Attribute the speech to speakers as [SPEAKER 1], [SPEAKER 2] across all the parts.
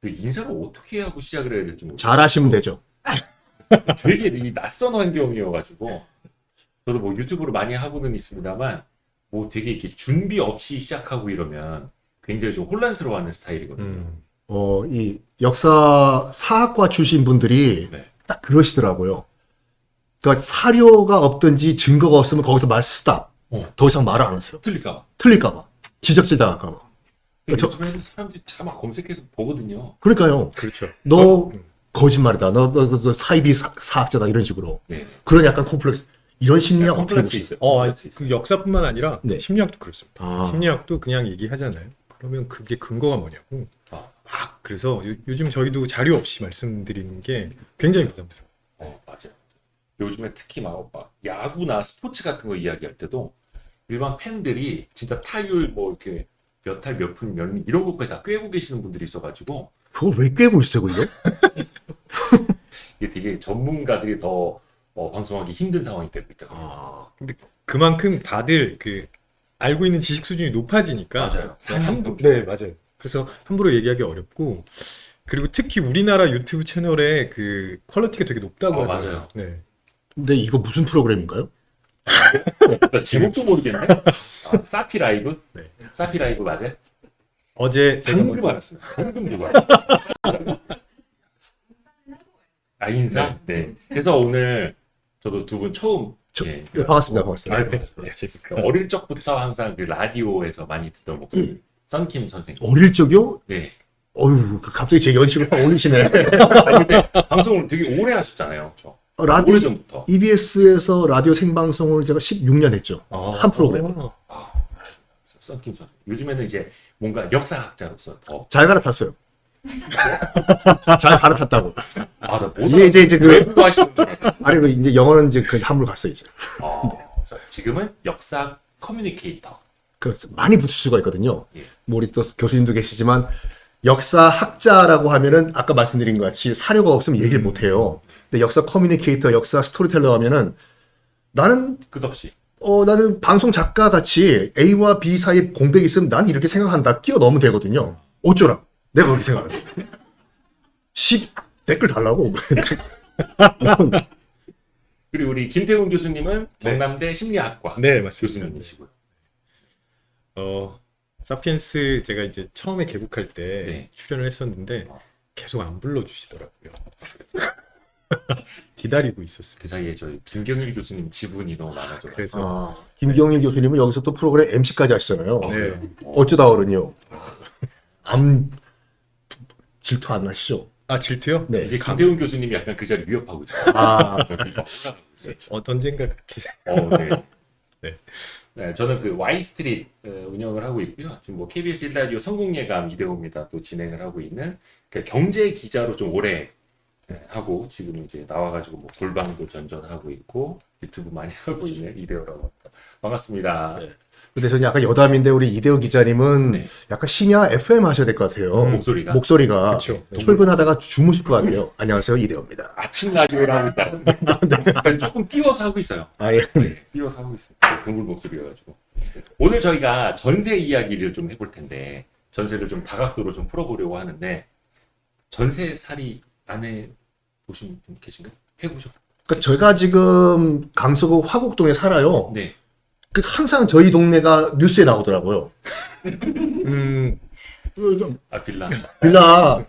[SPEAKER 1] 그 인사를 어떻게 하고 시작을 해야 될지 모르겠어요.
[SPEAKER 2] 잘하시면 되죠.
[SPEAKER 1] 되게 이 낯선 환경이어가지고 저도 뭐 유튜브로 많이 하고는 있습니다만 뭐 되게 이렇게 준비 없이 시작하고 이러면 굉장히 좀 혼란스러워하는 스타일이거든요.
[SPEAKER 2] 이 역사 사학과 출신 분들이
[SPEAKER 1] 네.
[SPEAKER 2] 딱 그러시더라고요. 그러니까 사료가 없든지 증거가 없으면 거기서 말 스탑. 더 이상 말을 안 하세요. 틀릴까봐. 지적질 당할까봐.
[SPEAKER 1] 요즘에는 사람들이 다 막 검색해서 보거든요.
[SPEAKER 2] 그러니까요.
[SPEAKER 3] 그렇죠.
[SPEAKER 2] 너 거짓말이다. 너 사이비 사학자다. 이런 식으로.
[SPEAKER 1] 네.
[SPEAKER 2] 그런 약간 콤플렉스. 이런 심리학 어떻게
[SPEAKER 1] 콤플렉스
[SPEAKER 2] 보세요?
[SPEAKER 1] 있어요.
[SPEAKER 3] 그 역사뿐만 아니라
[SPEAKER 2] 네.
[SPEAKER 3] 심리학도 그렇습니다.
[SPEAKER 2] 아.
[SPEAKER 3] 심리학도 그냥 얘기하잖아요. 그러면 그게 근거가 뭐냐고. 막 그래서 요즘 저희도 자료 없이 말씀드리는 게 굉장히 부담스러워요.
[SPEAKER 1] 맞아요. 요즘에 특히 막 야구나 스포츠 같은 거 이야기할 때도 일반 팬들이 진짜 타율 뭐 이렇게 몇 할 몇 푼 몇 厘 이런 것까지 다 꿰고 계시는 분들이 있어가지고
[SPEAKER 2] 그걸 왜 꿰고 있어요, 그거?
[SPEAKER 1] 이게 되게 전문가들이 더 방송하기 힘든 상황이 되고 있다.
[SPEAKER 3] 근데 그만큼 다들 그 알고 있는 지식 수준이 높아지니까
[SPEAKER 1] 맞아요.
[SPEAKER 3] 네, 맞아요. 그래서 함부로 얘기하기 어렵고 그리고 특히 우리나라 유튜브 채널의 그 퀄리티가 되게 높다고 하더라고요.
[SPEAKER 1] 맞아요.
[SPEAKER 3] 네.
[SPEAKER 2] 근데 이거 무슨 프로그램인가요?
[SPEAKER 1] 나 제목도 모르겠네. 사피 라이브?
[SPEAKER 3] 네.
[SPEAKER 1] 사피 라이브 맞아요?
[SPEAKER 3] 어제 제가
[SPEAKER 1] 방금 알았어요. 방금 누가? 인사? 네. 그래서 오늘 저도 두 분 처음.
[SPEAKER 2] 네, 반갑습니다. 반갑습니다.
[SPEAKER 1] 반갑습니다. 어릴 적부터 항상 그 라디오에서 많이 듣던 목소리. 썬킴 선생님.
[SPEAKER 2] 어릴 적이요?
[SPEAKER 1] 네.
[SPEAKER 2] 어휴, 갑자기 제 연식을 확 올리시네.
[SPEAKER 1] 아니, 근데 방송을 되게 오래 하셨잖아요. 그렇죠?
[SPEAKER 2] 라디오,
[SPEAKER 1] 오래전부터.
[SPEAKER 2] EBS에서 라디오 생방송을 제가 16년 했죠. 한 프로그램.
[SPEAKER 1] 썬킴 선생님. 요즘에는 이제 뭔가 역사학자로서 더.
[SPEAKER 2] 잘 갈아탔어요. 잘 갈아탔다고.
[SPEAKER 1] 나
[SPEAKER 2] 이제 그,
[SPEAKER 1] 외국어 하시는 분 같았어요.
[SPEAKER 2] 아니, 그 이제 영어는 이제 그 한물 갔어요, 이제.
[SPEAKER 1] 지금은 역사 커뮤니케이터.
[SPEAKER 2] 그래서 많이 붙을 수가 있거든요.
[SPEAKER 1] 예.
[SPEAKER 2] 뭐 우리 또 교수님도 계시지만 역사학자라고 하면은 아까 말씀드린 것 같이 사료가 없으면 얘기를 못 해요. 근데 역사 커뮤니케이터, 역사 스토리텔러 하면은 나는
[SPEAKER 1] 끝없이.
[SPEAKER 2] 나는 방송 작가 같이 A와 B 사이에 공백이 있으면 난 이렇게 생각한다. 끼어넣으면 되거든요. 어쩌라. 내가 그렇게 생각해. 댓글 달라고.
[SPEAKER 1] 그리고 우리 김태훈 교수님은 경남대 심리학과
[SPEAKER 3] 네, 맞습니다.
[SPEAKER 1] 교수님이시고요.
[SPEAKER 3] 사피엔스 제가 이제 처음에 개국할 때
[SPEAKER 1] 네.
[SPEAKER 3] 출연을 했었는데 계속 안 불러주시더라고요. 기다리고 있었어요.
[SPEAKER 1] 그 사이에 저희 김경일 교수님 지분이 너무 많아져.
[SPEAKER 3] 그래서
[SPEAKER 2] 김경일 교수님은 여기서 또 프로그램 MC까지 하시잖아요.
[SPEAKER 3] 네.
[SPEAKER 2] 어쩌다 어른이요. 질투 안 나시죠?
[SPEAKER 3] 질투요?
[SPEAKER 2] 네.
[SPEAKER 1] 이제 김태훈 교수님이 약간 그 자리 위협하고 있어요.
[SPEAKER 3] 언젠가 그렇게.
[SPEAKER 1] 네.
[SPEAKER 3] 네.
[SPEAKER 1] 네, 저는 그 Y 스트릿 운영을 하고 있고요. 지금 뭐 KBS 1라디오 성공예감 이대호입니다. 또 진행을 하고 있는 경제 기자로 좀 오래 하고 지금 이제 나와가지고 뭐 골방도 전전하고 있고 유튜브 많이 하고 있는 이대호라고 합니다. 반갑습니다.
[SPEAKER 2] 네. 근데 저는 약간 여담인데 우리 이대호 기자님은
[SPEAKER 1] 네.
[SPEAKER 2] 약간 심야 FM 하셔야 될 것 같아요. 목소리가
[SPEAKER 3] 그쵸.
[SPEAKER 2] 출근하다가 주무실 것 같아요. 안녕하세요, 이대호입니다.
[SPEAKER 1] 아침 라디오를 하고 있다. 조금 띄워서 하고 있어요.
[SPEAKER 2] 예.
[SPEAKER 1] 네, 띄워서 하고 있습니다. 동물 목소리여가지고. 오늘 저희가 전세 이야기를 좀 해볼 텐데 전세를 좀 다각도로 좀 풀어보려고 하는데 전세살이 안 해보신 분 계신가요? 해보셨나요?
[SPEAKER 2] 그러니까 저희가 지금 강서구 화곡동에 살아요.
[SPEAKER 1] 네.
[SPEAKER 2] 그 항상 저희 동네가 뉴스에 나오더라고요.
[SPEAKER 1] 빌라.
[SPEAKER 2] 빌라.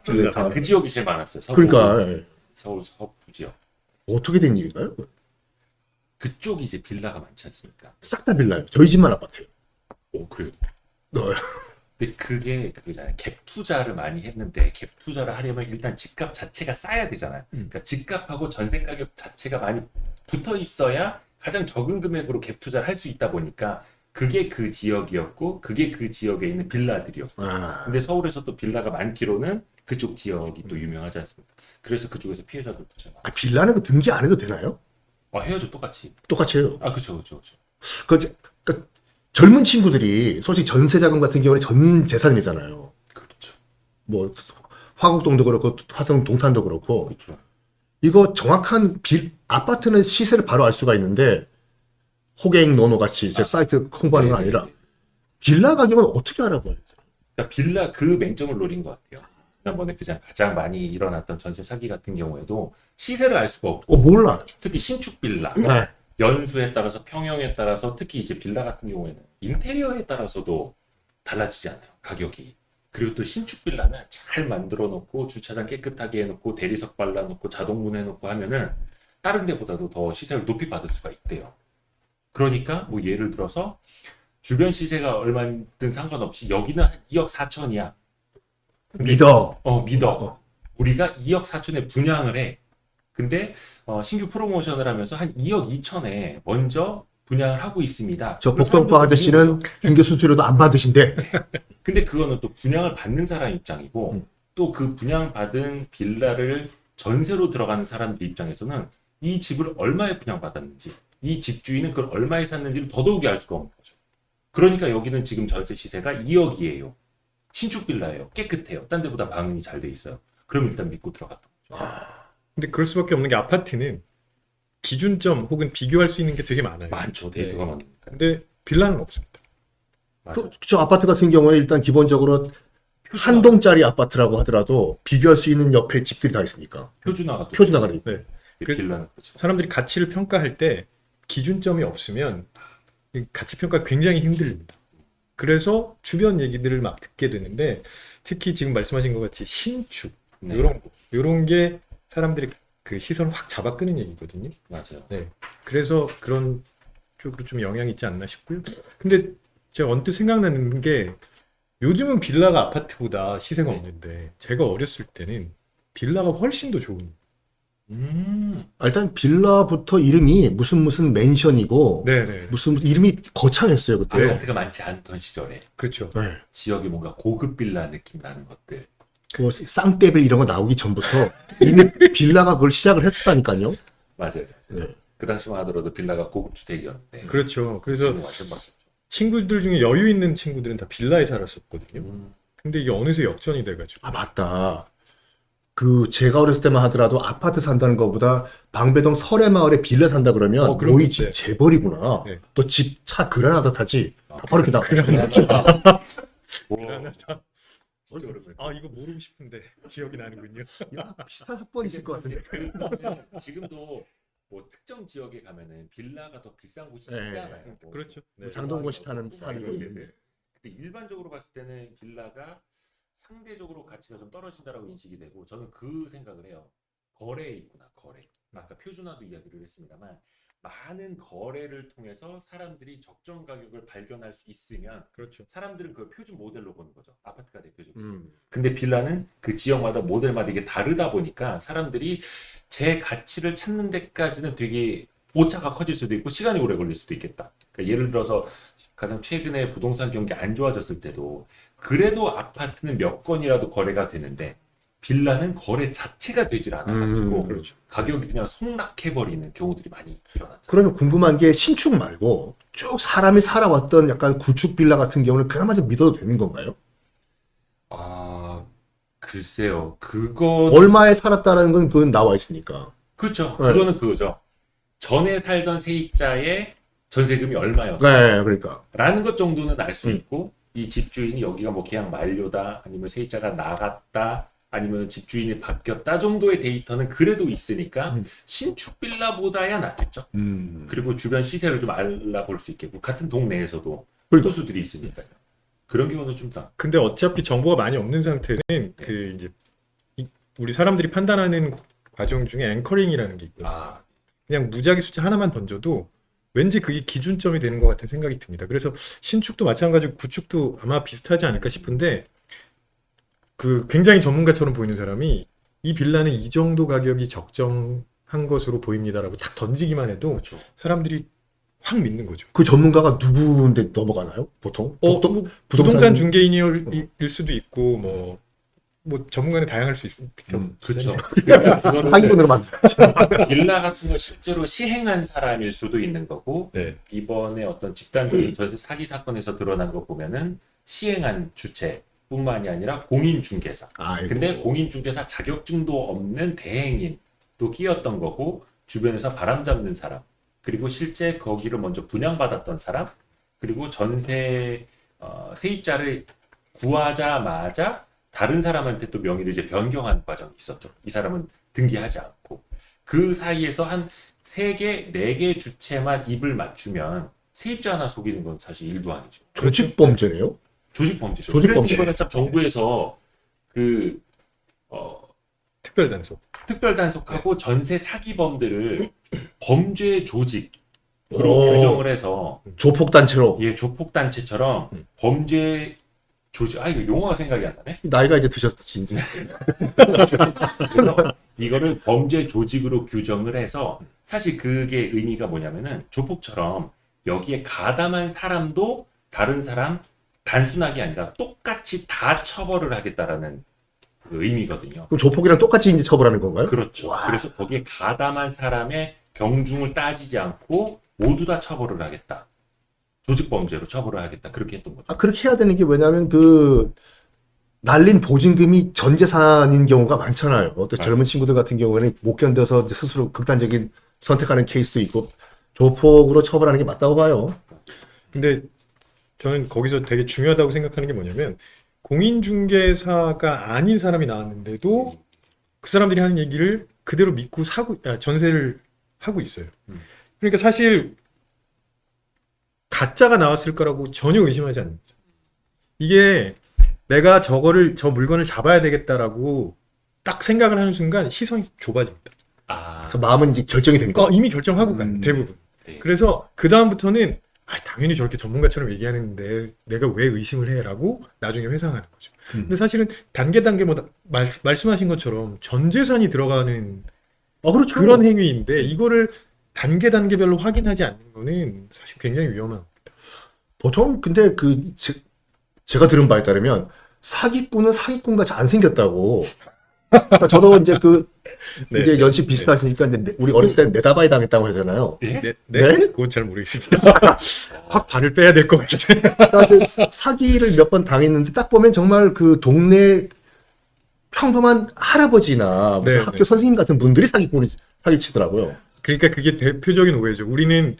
[SPEAKER 1] 그 지역이 제일 많았어요.
[SPEAKER 2] 그러니까
[SPEAKER 1] 서울 서부 지역.
[SPEAKER 2] 어떻게 된 일인가요?
[SPEAKER 1] 그쪽이 이제 빌라가 많지 않습니까?
[SPEAKER 2] 싹 다 빌라요. 저희 집만 아파트예요.
[SPEAKER 1] 그래요.
[SPEAKER 2] 네.
[SPEAKER 1] 근데 그게 그잖아요. 갭 투자를 많이 했는데 갭 투자를 하려면 일단 집값 자체가 싸야 되잖아요. 그러니까 집값하고 전세 가격 자체가 많이 붙어 있어야 가장 적은 금액으로 갭 투자를 할 수 있다 보니까 그게 그 지역이었고 그게 그 지역에 있는 빌라들이었고 근데 서울에서 또 빌라가 많기로는 그쪽 지역이 또 유명하지 않습니까? 그래서 그쪽에서 피해자들도 참 많아요.
[SPEAKER 2] 빌라는 그 등기 안 해도 되나요?
[SPEAKER 1] 해야죠. 똑같이.
[SPEAKER 2] 똑같이 해요.
[SPEAKER 1] 그쵸.
[SPEAKER 2] 그러니까 젊은 친구들이 솔직히 전세자금 같은 경우는 전 재산이잖아요.
[SPEAKER 1] 그렇죠.
[SPEAKER 2] 뭐 화곡동도 그렇고 화성 동탄도 그렇고
[SPEAKER 1] 그렇죠.
[SPEAKER 2] 이거 정확한 아파트는 시세를 바로 알 수가 있는데 호갱 노노 같이 제 사이트 홍보하는 건 아니라 빌라 가격은 어떻게 알아봐요?
[SPEAKER 1] 그러니까 빌라 그 맹점을 노린 것 같아요. 지난번에 가장 많이 일어났던 전세 사기 같은 경우에도 시세를 알 수가 없고
[SPEAKER 2] 몰라.
[SPEAKER 1] 특히 신축 빌라
[SPEAKER 2] 네.
[SPEAKER 1] 연수에 따라서 평형에 따라서 특히 이제 빌라 같은 경우에는 인테리어에 따라서도 달라지지 않아요 가격이. 그리고 또 신축 빌라는 잘 만들어 놓고 주차장 깨끗하게 해놓고 대리석 발라놓고 자동문 해놓고 하면은 다른 데보다도 더 시세를 높이 받을 수가 있대요. 그러니까 뭐 예를 들어서 주변 시세가 얼마든 상관없이 여기는 한 2억 4천이야.
[SPEAKER 2] 믿어.
[SPEAKER 1] 믿어. 우리가 2억 4천에 분양을 해. 근데 신규 프로모션을 하면서 한 2억 2천에 먼저 분양을 하고 있습니다.
[SPEAKER 2] 저
[SPEAKER 1] 그럼
[SPEAKER 2] 복동파
[SPEAKER 1] 사람들이
[SPEAKER 2] 아저씨는
[SPEAKER 1] 믿는 거죠.
[SPEAKER 2] 중개 수수료도 안 받으신대.
[SPEAKER 1] 근데 그거는 또 분양을 받는 사람 입장이고 또 그 분양받은 빌라를 전세로 들어가는 사람들 입장에서는 이 집을 얼마에 분양받았는지 이 집주인은 그걸 얼마에 샀는지를 더더욱이 알 수가 없는 거죠. 그러니까 여기는 지금 전세 시세가 2억이에요. 신축 빌라예요. 깨끗해요. 딴 데보다 방음이 잘 돼 있어요. 그럼 일단 믿고 들어갔던 거죠.
[SPEAKER 3] 근데 그럴 수밖에 없는 게 아파트는 기준점 혹은 비교할 수 있는 게 되게 많아요.
[SPEAKER 1] 많죠. 데이터가
[SPEAKER 3] 네.
[SPEAKER 1] 많으니까.
[SPEAKER 3] 근데 빌라는 없습니다.
[SPEAKER 1] 맞아요.
[SPEAKER 2] 저 아파트 같은 경우는 일단 기본적으로 한 동짜리 아파트라고 하더라도 비교할 수 있는 옆에 집들이 다 있으니까.
[SPEAKER 1] 표준화가 또
[SPEAKER 2] 표준화가 돼 있고.
[SPEAKER 3] 네.
[SPEAKER 1] 빌라는 그렇죠.
[SPEAKER 3] 사람들이 가치를 평가할 때 기준점이 없으면 이 가치 평가 굉장히 힘듭니다. 그래서 주변 얘기들을 막 듣게 되는데 특히 지금 말씀하신 것 같이 신축
[SPEAKER 1] 네.
[SPEAKER 3] 이런 게 사람들이 그 시선을 확 잡아 끄는 얘기거든요.
[SPEAKER 1] 맞아요.
[SPEAKER 3] 그래서 그런 쪽으로 좀 영향이 있지 않나 싶고요. 근데 제가 언뜻 생각나는 게 요즘은 빌라가 아파트보다 시세가
[SPEAKER 1] 네.
[SPEAKER 3] 없는데 제가 어렸을 때는 빌라가 훨씬 더 좋은.
[SPEAKER 2] 일단 빌라부터 이름이 무슨 맨션이고
[SPEAKER 3] 네네.
[SPEAKER 2] 무슨 이름이 거창했어요 그때.
[SPEAKER 1] 아파트가 많지 않던 시절에
[SPEAKER 3] 그렇죠.
[SPEAKER 2] 네.
[SPEAKER 1] 지역이 뭔가 고급 빌라 느낌 나는 것들.
[SPEAKER 2] 그 쌍떼벨 이런 거 나오기 전부터 이미 빌라가 그걸 시작을 했었다니까요.
[SPEAKER 1] 맞아요.
[SPEAKER 2] 네.
[SPEAKER 1] 그 당시만 하더라도 빌라가 고급 주택이었는데.
[SPEAKER 3] 그렇죠. 그래서
[SPEAKER 1] 지금 완전 바뀌었죠.
[SPEAKER 3] 친구들 중에 여유 있는 친구들은 다 빌라에 살았었거든요.
[SPEAKER 1] 음,
[SPEAKER 3] 근데 이게 어느새 역전이 돼가지고.
[SPEAKER 2] 아 맞다. 그 제가 어렸을 때만 하더라도 아파트 산다는 것보다 방배동 설해마을에 빌라 산다 그러면
[SPEAKER 3] 그런
[SPEAKER 2] 너희
[SPEAKER 3] 거,
[SPEAKER 2] 집
[SPEAKER 3] 네.
[SPEAKER 2] 재벌이구나.
[SPEAKER 3] 네.
[SPEAKER 2] 또 집 차 그라나다 타지. 바로 이렇게 나.
[SPEAKER 1] 그라나다. 오,
[SPEAKER 3] 그라나다.
[SPEAKER 1] 진짜 오랜만에.
[SPEAKER 3] 아 이거 모르고 싶은데 기억이 나는군요.
[SPEAKER 2] 야, 비슷한 학번 있을 것 같은데.
[SPEAKER 1] 그러면 지금도 뭐 특정 지역에 가면은 빌라가 더 비싼 곳이
[SPEAKER 2] 네.
[SPEAKER 1] 있잖아요. 뭐
[SPEAKER 3] 그렇죠. 네.
[SPEAKER 2] 장동건 씨 사는
[SPEAKER 1] 이런
[SPEAKER 2] 데.
[SPEAKER 1] 데들. 근데 일반적으로 봤을 때는 빌라가 상대적으로 가치가 좀 떨어진다라고 인식이 되고 저는 그 생각을 해요. 거래에 있구나, 거래. 아까 표준화도 이야기를 했습니다만 많은 거래를 통해서 사람들이 적정 가격을 발견할 수 있으면
[SPEAKER 3] 그렇죠.
[SPEAKER 1] 사람들은 그걸 표준 모델로 보는 거죠. 아파트가 대표적으로. 근데 빌라는 그 지역마다 모델마다 이게 다르다 보니까 사람들이 제 가치를 찾는 데까지는 되게 오차가 커질 수도 있고 시간이 오래 걸릴 수도 있겠다. 그러니까 예를 들어서 가장 최근에 부동산 경기 안 좋아졌을 때도 그래도 아파트는 몇 건이라도 거래가 되는데 빌라는 거래 자체가 되질 않아가지고
[SPEAKER 3] 그렇죠.
[SPEAKER 1] 가격이 그냥 폭락해버리는 경우들이 많이 일어났죠.
[SPEAKER 2] 그러면 궁금한 게 신축 말고 쭉 사람이 살아왔던 약간 구축 빌라 같은 경우는 그나마 좀 믿어도 되는 건가요?
[SPEAKER 1] 아, 글쎄요. 그거
[SPEAKER 2] 얼마에 살았다는 건 그건 나와 있으니까.
[SPEAKER 1] 그렇죠.
[SPEAKER 2] 네.
[SPEAKER 1] 그거는 그거죠. 전에 살던 세입자의 전세금이 얼마였다.
[SPEAKER 2] 네, 그러니까.
[SPEAKER 1] 라는 것 정도는 알 수 있고 이 집주인이 여기가 뭐 계약 만료다 아니면 세입자가 나갔다 아니면 집주인이 바뀌었다 정도의 데이터는 그래도 있으니까 신축 빌라보다야 낫겠죠. 그리고 주변 시세를 좀 알아볼 수 있겠고 같은 동네에서도
[SPEAKER 2] 그러니까.
[SPEAKER 1] 소수들이 있으니까요. 그런 경우는 좀 더.
[SPEAKER 3] 근데 어차피 정보가 많이 없는 상태는 그 이제 우리 사람들이 판단하는 과정 중에 앵커링이라는 게 있거든요.
[SPEAKER 1] 아,
[SPEAKER 3] 그냥 무작위 숫자 하나만 던져도 왠지 그게 기준점이 되는 것 같은 생각이 듭니다. 그래서 신축도 마찬가지고 구축도 아마 비슷하지 않을까 싶은데 그 굉장히 전문가처럼 보이는 사람이 이 빌라는 이 정도 가격이 적정한 것으로 보입니다라고 딱 던지기만 해도
[SPEAKER 1] 그렇죠.
[SPEAKER 3] 사람들이 확 믿는 거죠.
[SPEAKER 2] 그 전문가가 누구인데 넘어가나요? 보통?
[SPEAKER 3] 뭐 부동산 중개인일 수도 있고 뭐 전문가는 다양할 수 있습니다.
[SPEAKER 1] 그렇죠. 그러니까 그거는
[SPEAKER 2] 상위권으로만.
[SPEAKER 1] 빌라 같은 거 실제로 시행한 사람일 수도 있는 거고
[SPEAKER 3] 네.
[SPEAKER 1] 이번에 어떤 집단적인 전세 사기 사건에서 드러난 거 보면은 시행한 주체뿐만이 아니라 공인중개사.
[SPEAKER 2] 아이고.
[SPEAKER 1] 근데 공인중개사 자격증도 없는 대행인 또 끼었던 거고 주변에서 바람 잡는 사람 그리고 실제 거기를 먼저 분양받았던 사람 그리고 전세 세입자를 구하자마자 다른 사람한테 또 명의를 이제 변경하는 과정이 있었죠. 이 사람은 등기하지 않고 그 사이에서 한 3개, 4개 주체만 입을 맞추면 세입자 하나 속이는 건 사실 일도 아니죠.
[SPEAKER 2] 조직 범죄네요.
[SPEAKER 1] 조직 범죄죠.
[SPEAKER 2] 조직
[SPEAKER 1] 그래서
[SPEAKER 2] 범죄.
[SPEAKER 1] 이번에 참 정부에서 그
[SPEAKER 3] 특별 단속.
[SPEAKER 1] 특별 단속하고 전세 사기범들을 범죄 조직으로
[SPEAKER 2] 오.
[SPEAKER 1] 규정을 해서
[SPEAKER 2] 조폭 단체로.
[SPEAKER 1] 예, 조폭 단체처럼 범죄 조직 이거 용어가 생각이 안 나네.
[SPEAKER 2] 나이가 이제 드셨지 이제.
[SPEAKER 1] 그래서 이거를 범죄 조직으로 규정을 해서 사실 그게 의미가 뭐냐면은 조폭처럼 여기에 가담한 사람도 다른 사람 단순하게 아니라 똑같이 다 처벌을 하겠다라는 그 의미거든요.
[SPEAKER 2] 그럼 조폭이랑 똑같이 이제 처벌하는 건가요?
[SPEAKER 1] 그렇죠.
[SPEAKER 2] 와.
[SPEAKER 1] 그래서 거기에 가담한 사람의 경중을 따지지 않고 모두 다 처벌을 하겠다. 조직 범죄로 처벌을 하겠다. 그렇게 했던 거죠.
[SPEAKER 2] 아, 그렇게 해야 되는 게 왜냐하면 그 날린 보증금이 전 재산인 경우가 많잖아요. 또 젊은 친구들 같은 경우에는 못 견뎌서 이제 스스로 극단적인 선택하는 케이스도 있고 조폭으로 처벌하는 게 맞다고 봐요.
[SPEAKER 3] 근데 저는 거기서 되게 중요하다고 생각하는 게 뭐냐면 공인중개사가 아닌 사람이 나왔는데도 그 사람들이 하는 얘기를 그대로 믿고 전세를 하고 있어요. 그러니까 사실 가짜가 나왔을 거라고 전혀 의심하지 않는 거죠. 이게 내가 저 물건을 잡아야 되겠다라고 딱 생각을 하는 순간 시선이 좁아집니다.
[SPEAKER 1] 아,
[SPEAKER 2] 그 마음은 이제 결정이 된 거.
[SPEAKER 3] 이미 결정하고 가요, 대부분.
[SPEAKER 1] 네.
[SPEAKER 3] 그래서 그 다음부터는 당연히 저렇게 전문가처럼 얘기하는데 내가 왜 의심을 해라고 나중에 회상하는 거죠. 근데 사실은 단계마다 말씀하신 것처럼 전 재산이 들어가는
[SPEAKER 2] 그렇죠.
[SPEAKER 3] 그런 행위인데 이거를 단계별로 확인하지 않는 거는 사실 굉장히 위험한.
[SPEAKER 2] 보통 근데 제가 들은 바에 따르면 사기꾼은 사기꾼같이 안 생겼다고. 그러니까 저도 이제
[SPEAKER 3] 네.
[SPEAKER 2] 이제 연식 비슷하시니까 이제 우리 어렸을 때 내다바이 당했다고 하잖아요.
[SPEAKER 1] 예?
[SPEAKER 3] 네?
[SPEAKER 2] 네?
[SPEAKER 3] 그건 잘 모르겠습니다. 확 발을 빼야 될 것 같아요.
[SPEAKER 2] 그러니까 이제 사기를 몇 번 당했는데 딱 보면 정말 그 동네 평범한 할아버지나 무슨
[SPEAKER 3] 네,
[SPEAKER 2] 학교
[SPEAKER 3] 네.
[SPEAKER 2] 선생님 같은 분들이 사기치더라고요.
[SPEAKER 3] 그러니까 그게 대표적인 오해죠. 우리는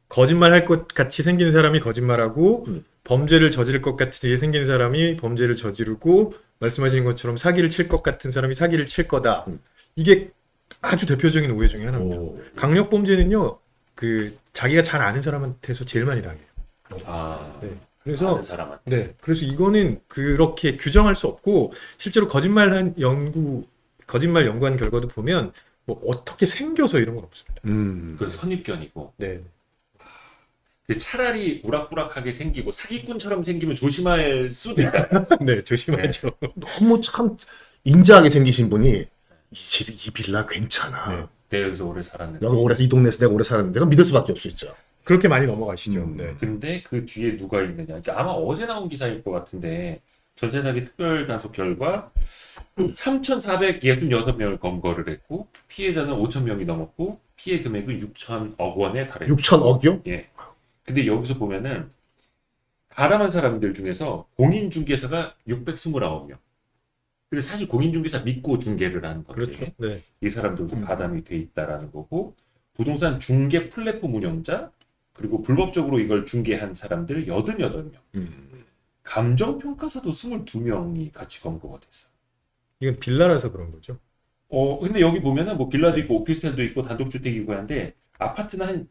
[SPEAKER 3] 거짓말 할 것 같이 생긴 사람이 거짓말하고 범죄를 저지를 것 같이 생긴 사람이 범죄를 저지르고 말씀하신 것처럼 사기를 칠 것 같은 사람이 사기를 칠 거다. 이게 아주 대표적인 오해 중에 하나입니다.
[SPEAKER 2] 오.
[SPEAKER 3] 강력 범죄는요, 자기가 잘 아는 사람한테서 제일 많이 당해요.
[SPEAKER 1] 아,
[SPEAKER 3] 네. 그래서
[SPEAKER 1] 아는 사람한테.
[SPEAKER 3] 네, 그래서 이거는 그렇게 규정할 수 없고 실제로 거짓말 연구한 결과도 보면 뭐 어떻게 생겨서 이런 건 없습니다.
[SPEAKER 1] 그건 선입견이고
[SPEAKER 3] 네,
[SPEAKER 1] 차라리 우락부락하게 생기고 사기꾼처럼 생기면 조심할 수도 있잖아요.
[SPEAKER 3] 네, 조심하죠.
[SPEAKER 2] 너무 참 인자하게 생기신 분이 이 빌라 괜찮아.
[SPEAKER 3] 네.
[SPEAKER 1] 내가 여기서 오래 살았는데.
[SPEAKER 2] 이 동네에서 내가 오래 살았는데 내가 믿을 수밖에 없죠.
[SPEAKER 3] 그렇게 많이 넘어가시죠.
[SPEAKER 2] 음.
[SPEAKER 3] 네.
[SPEAKER 1] 근데 그 뒤에 누가 있느냐. 그러니까 아마 어제 나온 기사일 것 같은데 전세 사기 특별 단속 결과 3,466명을 검거를 했고 피해자는 5,000명이 넘었고 피해 금액은 6천억 원에 달했고.
[SPEAKER 2] 6천억이요?
[SPEAKER 1] 예. 근데 여기서 보면은 가담한 사람들 중에서 공인중개사가 629명. 근데 사실 공인중개사 믿고 중개를 하는 건데
[SPEAKER 3] 그렇죠. 네.
[SPEAKER 1] 이 사람들도 가담이 돼 있다라는 거고 부동산 중개 플랫폼 운영자 그리고 불법적으로 이걸 중개한 사람들 88명. 감정평가사도 22명이 같이 검거가 됐어요.
[SPEAKER 3] 이건 빌라라서 그런 거죠.
[SPEAKER 1] 근데 여기 보면은 뭐 빌라도 있고 오피스텔도 있고 단독주택이고 한데 아파트는 한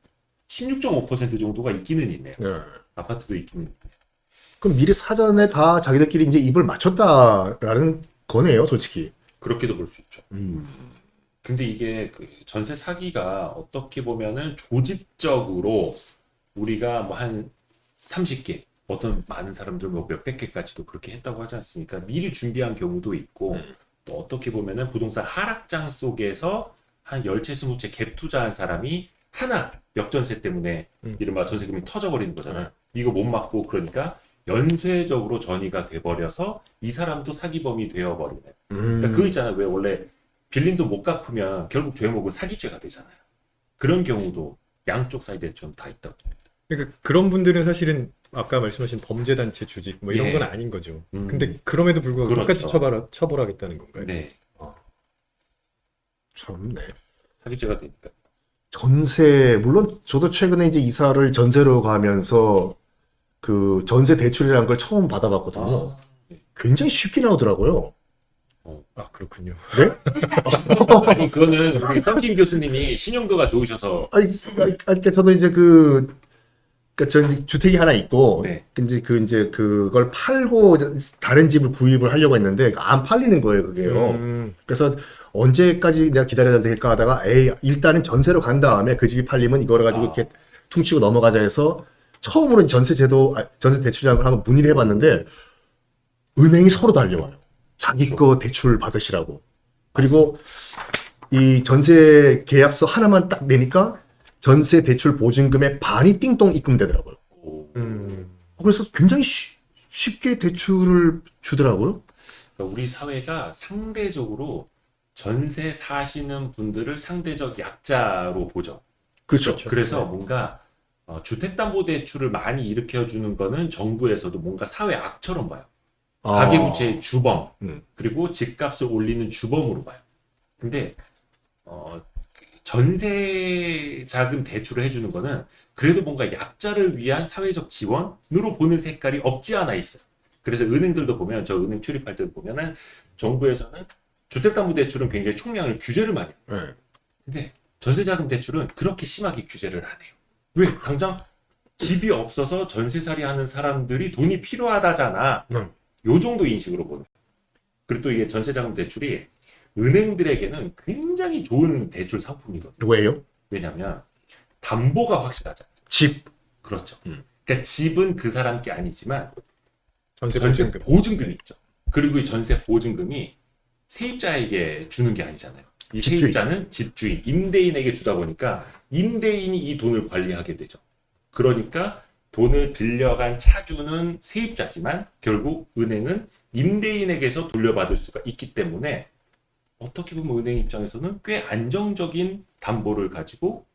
[SPEAKER 1] 16.5% 정도가 있기는 있네요.
[SPEAKER 2] 네.
[SPEAKER 1] 아파트도 있기는 있네요.
[SPEAKER 2] 그럼 미리 사전에 다 자기들끼리 이제 입을 맞췄다라는 거네요, 솔직히.
[SPEAKER 1] 그렇게도 볼 수 있죠. 근데 이게 그 전세 사기가 어떻게 보면은 조직적으로 우리가 뭐 한 30개, 어떤 많은 사람들 뭐 몇백 개까지도 그렇게 했다고 하지 않습니까? 미리 준비한 경우도 있고 또 어떻게 보면은 부동산 하락장 속에서 한 10채, 20채 갭 투자한 사람이 하나 역전세 때문에 이른바 전세금이 터져버리는 거잖아요. 이거 못 막고 그러니까 연쇄적으로 전이가 돼버려서 이 사람도 사기범이 되어버리네. 그러니까 그거 있잖아요. 왜 원래 빌린 돈 못 갚으면 결국 죄목은 사기죄가 되잖아요. 그런 경우도 양쪽 사이드에 좀 다 있다고 봅니다.
[SPEAKER 3] 그러니까 그런 분들은 사실은 아까 말씀하신 범죄단체 조직 뭐 이런
[SPEAKER 1] 예.
[SPEAKER 3] 건 아닌 거죠.
[SPEAKER 1] 음.
[SPEAKER 3] 근데 그럼에도 불구하고
[SPEAKER 1] 그렇죠.
[SPEAKER 3] 똑같이 처벌하겠다는 건가요?
[SPEAKER 1] 네.
[SPEAKER 2] 참, 네.
[SPEAKER 1] 사기죄가 되니까.
[SPEAKER 2] 전세, 물론 저도 최근에 이제 이사를 전세로 가면서 그 전세 대출이라는 걸 처음 받아봤거든요.
[SPEAKER 1] 아, 네.
[SPEAKER 2] 굉장히 쉽게 나오더라고요.
[SPEAKER 3] 아 그렇군요.
[SPEAKER 1] 아니 그거는 우리 썬킴 교수님이 신용도가 좋으셔서
[SPEAKER 2] 그러니까 저도 이제 그러니까 전 이제 주택이 하나 있고,
[SPEAKER 1] 네.
[SPEAKER 2] 이제 그걸 팔고 다른 집을 구입을 하려고 했는데 안 팔리는 거예요, 그게요. 그래서 언제까지 내가 기다려야 될까 하다가, 일단은 전세로 간 다음에 그 집이 팔리면 이거를 가지고 이렇게 퉁치고 넘어가자 해서 처음으로 전세 대출이라는 걸 한번 문의를 해봤는데, 은행이 서로 달려와요. 자기 거 대출 받으시라고. 그리고 이 전세 계약서 하나만 딱 내니까 전세 대출 보증금의 반이 띵동 입금되더라고요. 그래서 굉장히 쉽게 대출을 주더라고요.
[SPEAKER 1] 그러니까 우리 사회가 상대적으로 전세 사시는 분들을 상대적 약자로 보죠.
[SPEAKER 2] 그렇죠.
[SPEAKER 1] 그래서 뭔가 주택담보대출을 많이 일으켜주는 거는 정부에서도 뭔가 사회 악처럼 봐요. 가계부채의 주범, 그리고 집값을 올리는 주범으로 봐요. 근데 전세 자금 대출을 해주는 거는 그래도 뭔가 약자를 위한 사회적 지원으로 보는 색깔이 없지 않아 있어요. 그래서 은행들도 보면, 저 은행 출입할 때 보면은 정부에서는 주택담보대출은 굉장히 총량을 규제를 많이 해요.
[SPEAKER 2] 네.
[SPEAKER 1] 근데 전세자금 대출은 그렇게 심하게 규제를 안 해요. 왜? 당장 집이 없어서 전세살이 하는 사람들이 돈이 필요하다잖아. 요 정도 인식으로 보는. 그리고 또 이게 전세자금 대출이 은행들에게는 굉장히 좋은 대출 상품이거든요.
[SPEAKER 2] 왜요?
[SPEAKER 1] 왜냐하면 담보가 확실하지 않습니다.
[SPEAKER 2] 집.
[SPEAKER 1] 그렇죠. 그러니까 집은 그 사람 게 아니지만
[SPEAKER 3] 전세
[SPEAKER 1] 전세
[SPEAKER 3] 보증금.
[SPEAKER 1] 보증금이 있죠. 그리고 이 전세 보증금이 세입자에게 주는 게 아니잖아요. 이
[SPEAKER 2] 집주인.
[SPEAKER 1] 세입자는 집주인, 임대인에게 주다 보니까 임대인이 이 돈을 관리하게 되죠. 그러니까 돈을 빌려간 차주는 세입자지만 결국 은행은 임대인에게서 돌려받을 수가 있기 때문에 어떻게 보면 은행 입장에서는 꽤 안정적인 담보를 가지고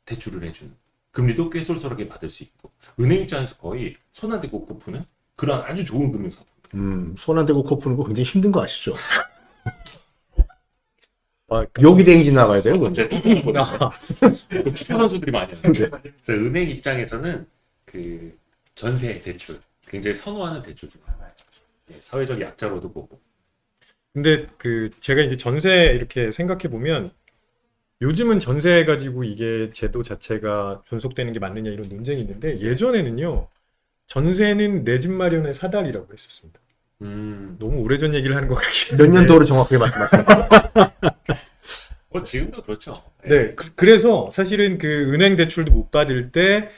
[SPEAKER 1] 대출을 해주는, 금리도 꽤 쏠쏠하게 받을 수 있고, 은행 입장에서 거의 손 안 대고 코 푸는 그런 아주 좋은 금융상품.
[SPEAKER 2] 손 안 대고 코 푸는 거 굉장히 힘든 거 아시죠?
[SPEAKER 3] 아,
[SPEAKER 2] 여기 대행진 나가야 돼요. 그건.
[SPEAKER 1] 제 상상보다 축구 선수들이 많이 하는데, 그래서 은행 입장에서는 그 전세 대출 굉장히 선호하는 대출 중 하나예요. 예, 사회적 약자로도 보고.
[SPEAKER 3] 근데 그 제가 이제 전세 이렇게 생각해 보면 요즘은 전세 가지고 이게 제도 자체가 존속되는 게 맞느냐 이런 논쟁이 있는데 예전에는요 전세는 내 집 마련의 사다리라고 했었습니다. 너무 오래전 얘기를 하는 것 같긴 한데.
[SPEAKER 2] 몇 년도로 정확하게 말씀하세요?
[SPEAKER 1] 지금도 그렇죠.
[SPEAKER 3] 네, 그래서 사실은 그 은행 대출도 못 받을 때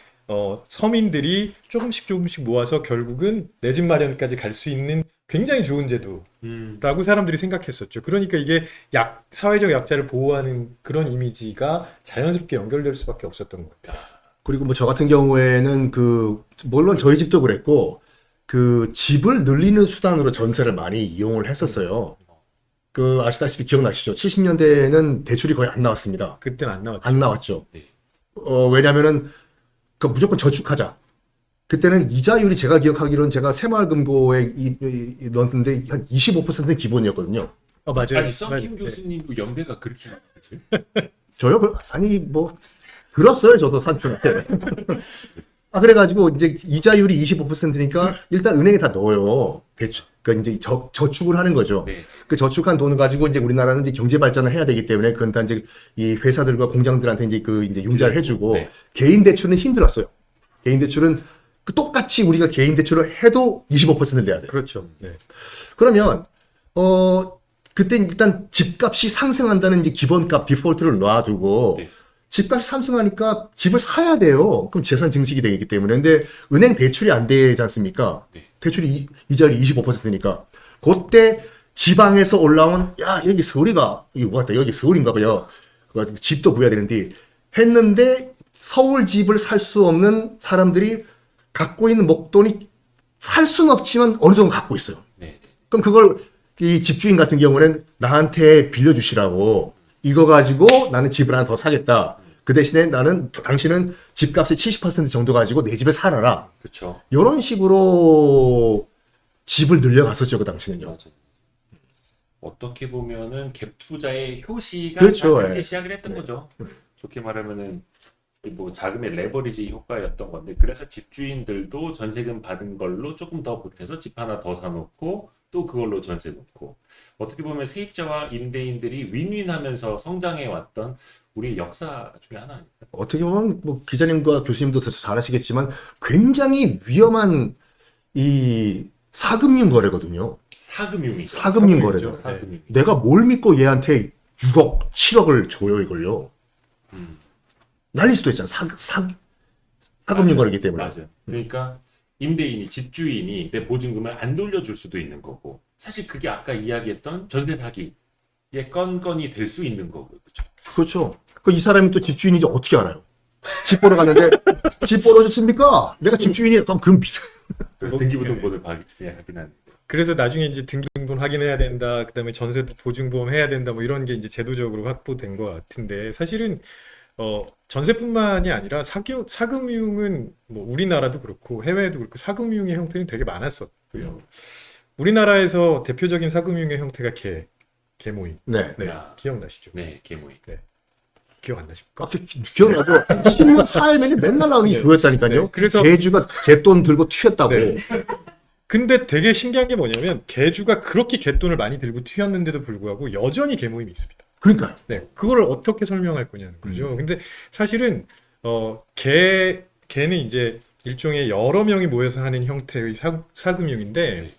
[SPEAKER 3] 서민들이 조금씩 모아서 결국은 내 집 마련까지 갈 수 있는 굉장히 좋은 제도라고 사람들이 생각했었죠. 그러니까 이게 사회적 약자를 보호하는 그런 이미지가 자연스럽게 연결될 수밖에 없었던 것 같아요.
[SPEAKER 2] 그리고 뭐 저 같은 경우에는 물론 저희 집도 그랬고 그 집을 늘리는 수단으로 전세를 많이 이용을 했었어요. 아시다시피 기억나시죠? 70년대에는 대출이 거의 안 나왔습니다.
[SPEAKER 3] 그때는 안 나왔죠.
[SPEAKER 2] 안 나왔죠.
[SPEAKER 1] 네.
[SPEAKER 2] 왜냐면은 무조건 저축하자. 그때는 이자율이 제가 기억하기로는 제가 새마을금고에 넣었는데 한 25%는 기본이었거든요.
[SPEAKER 3] 맞아요.
[SPEAKER 1] 아니 썬킴 교수님 그 연배가 그렇게 많으세요?
[SPEAKER 2] 저요? 아니 뭐 들었어요. 저도 산촌한테. 그래가지고 이제 이자율이 25%니까 일단 은행에 다 넣어요. 대출. 그러니까 이제 저축을 하는 거죠.
[SPEAKER 1] 네.
[SPEAKER 2] 그 저축한 돈을 가지고 이제 우리나라는 이제 경제 발전을 해야 되기 때문에 그건 다 이제 이 회사들과 공장들한테 이제 이제 융자를 해주고
[SPEAKER 1] 네.
[SPEAKER 2] 개인 대출은 힘들었어요. 개인 대출은 똑같이 우리가 개인 대출을 해도 25%를 내야 돼요.
[SPEAKER 3] 그렇죠. 네.
[SPEAKER 2] 그러면 그때 일단 집값이 상승한다는 이제 기본값 디폴트를 놔두고
[SPEAKER 1] 네.
[SPEAKER 2] 집값이 상승하니까 집을 사야 돼요. 그럼 재산 증식이 되기 때문에. 근데 은행 대출이 안 되지 않습니까?
[SPEAKER 1] 네.
[SPEAKER 2] 대출이 이자율이 25%니까. 그때 지방에서 올라온 여기 서울이가 이거 뭐같다 여기 서울인가 봐요. 집도 구해야 되는데 했는데 서울 집을 살 수 없는 사람들이 갖고 있는 목돈이 살 수는 없지만 어느 정도 갖고 있어요.
[SPEAKER 1] 네.
[SPEAKER 2] 그럼 그걸 이 집주인 같은 경우는 나한테 빌려주시라고 이거 가지고 나는 집을 하나 더 사겠다. 그 대신에 당신은 집값의 70% 정도 가지고 내 집에 살아라.
[SPEAKER 1] 그렇죠.
[SPEAKER 2] 이런 식으로 집을 늘려갔었죠, 그 당시는요.
[SPEAKER 1] 맞아. 어떻게 보면은 갭 투자의 효시가
[SPEAKER 2] 그렇죠,
[SPEAKER 1] 그렇게
[SPEAKER 2] 예.
[SPEAKER 1] 시작을 했던 거죠. 좋게 말하면은 뭐 자금의 레버리지 효과였던 건데, 그래서 집주인들도 전세금 받은 걸로 조금 더 보태서 집 하나 더 사놓고 또 그걸로 전세 놓고 어떻게 보면 세입자와 임대인들이 윈윈하면서 성장해 왔던 우리 역사 중에 하나입니다.
[SPEAKER 2] 어떻게 보면 뭐 기자님과 교수님도 잘 아시겠지만 굉장히 위험한 이 사금융 거래거든요.
[SPEAKER 1] 사금융이
[SPEAKER 2] 사금융 거래죠.
[SPEAKER 1] 사금융.
[SPEAKER 2] 내가 뭘 믿고 얘한테 6억, 7억을 줘요 이걸요. 날릴 수도 있잖아. 사금융 거래기 때문에.
[SPEAKER 1] 맞아요. 그러니까 임대인이 집주인이 내 보증금을 안 돌려줄 수도 있는 거고 사실 그게 아까 이야기했던 전세 사기의 건건이 될 수 있는 거고요. 그렇죠?
[SPEAKER 2] 그렇죠. 그 이 사람이 또 집주인인지 어떻게 알아요? 집 보러 갔는데 집 보러 줬습니까? 내가 집주인이 그럼
[SPEAKER 1] 등기부등본을 확인하는.
[SPEAKER 3] 그래서 나중에 이제 등기부등본 확인해야 된다. 그다음에 전세도 보증보험 해야 된다. 뭐 이런 게 이제 제도적으로 확보된 것 같은데 사실은 전세뿐만이 아니라 사금융은 뭐 우리나라도 그렇고 해외에도 그렇고 사금융의 형태는 되게 많았었고요. 우리나라에서 대표적인 사금융의 형태가 개모임.
[SPEAKER 2] 네.
[SPEAKER 3] 네,
[SPEAKER 1] 야.
[SPEAKER 3] 기억나시죠?
[SPEAKER 1] 네, 개모임.
[SPEAKER 3] 기억 안 나십니까?
[SPEAKER 2] 갑자기 기억나죠? 신문 사회면이 맨날 나오는 게
[SPEAKER 3] 네.
[SPEAKER 2] 그거였다니까요.
[SPEAKER 3] 네, 그래서
[SPEAKER 2] 개주가 갯돈 들고 튀었다고.
[SPEAKER 3] 네. 근데 되게 신기한 게 뭐냐면 개주가 그렇게 갯돈을 많이 들고 튀었는데도 불구하고 여전히 개모임이 있습니다.
[SPEAKER 2] 그러니까요.
[SPEAKER 3] 네, 그거를 어떻게 설명할 거냐는 거죠. 근데 사실은 개는 이제 일종의 여러 명이 모여서 하는 형태의 사금융인데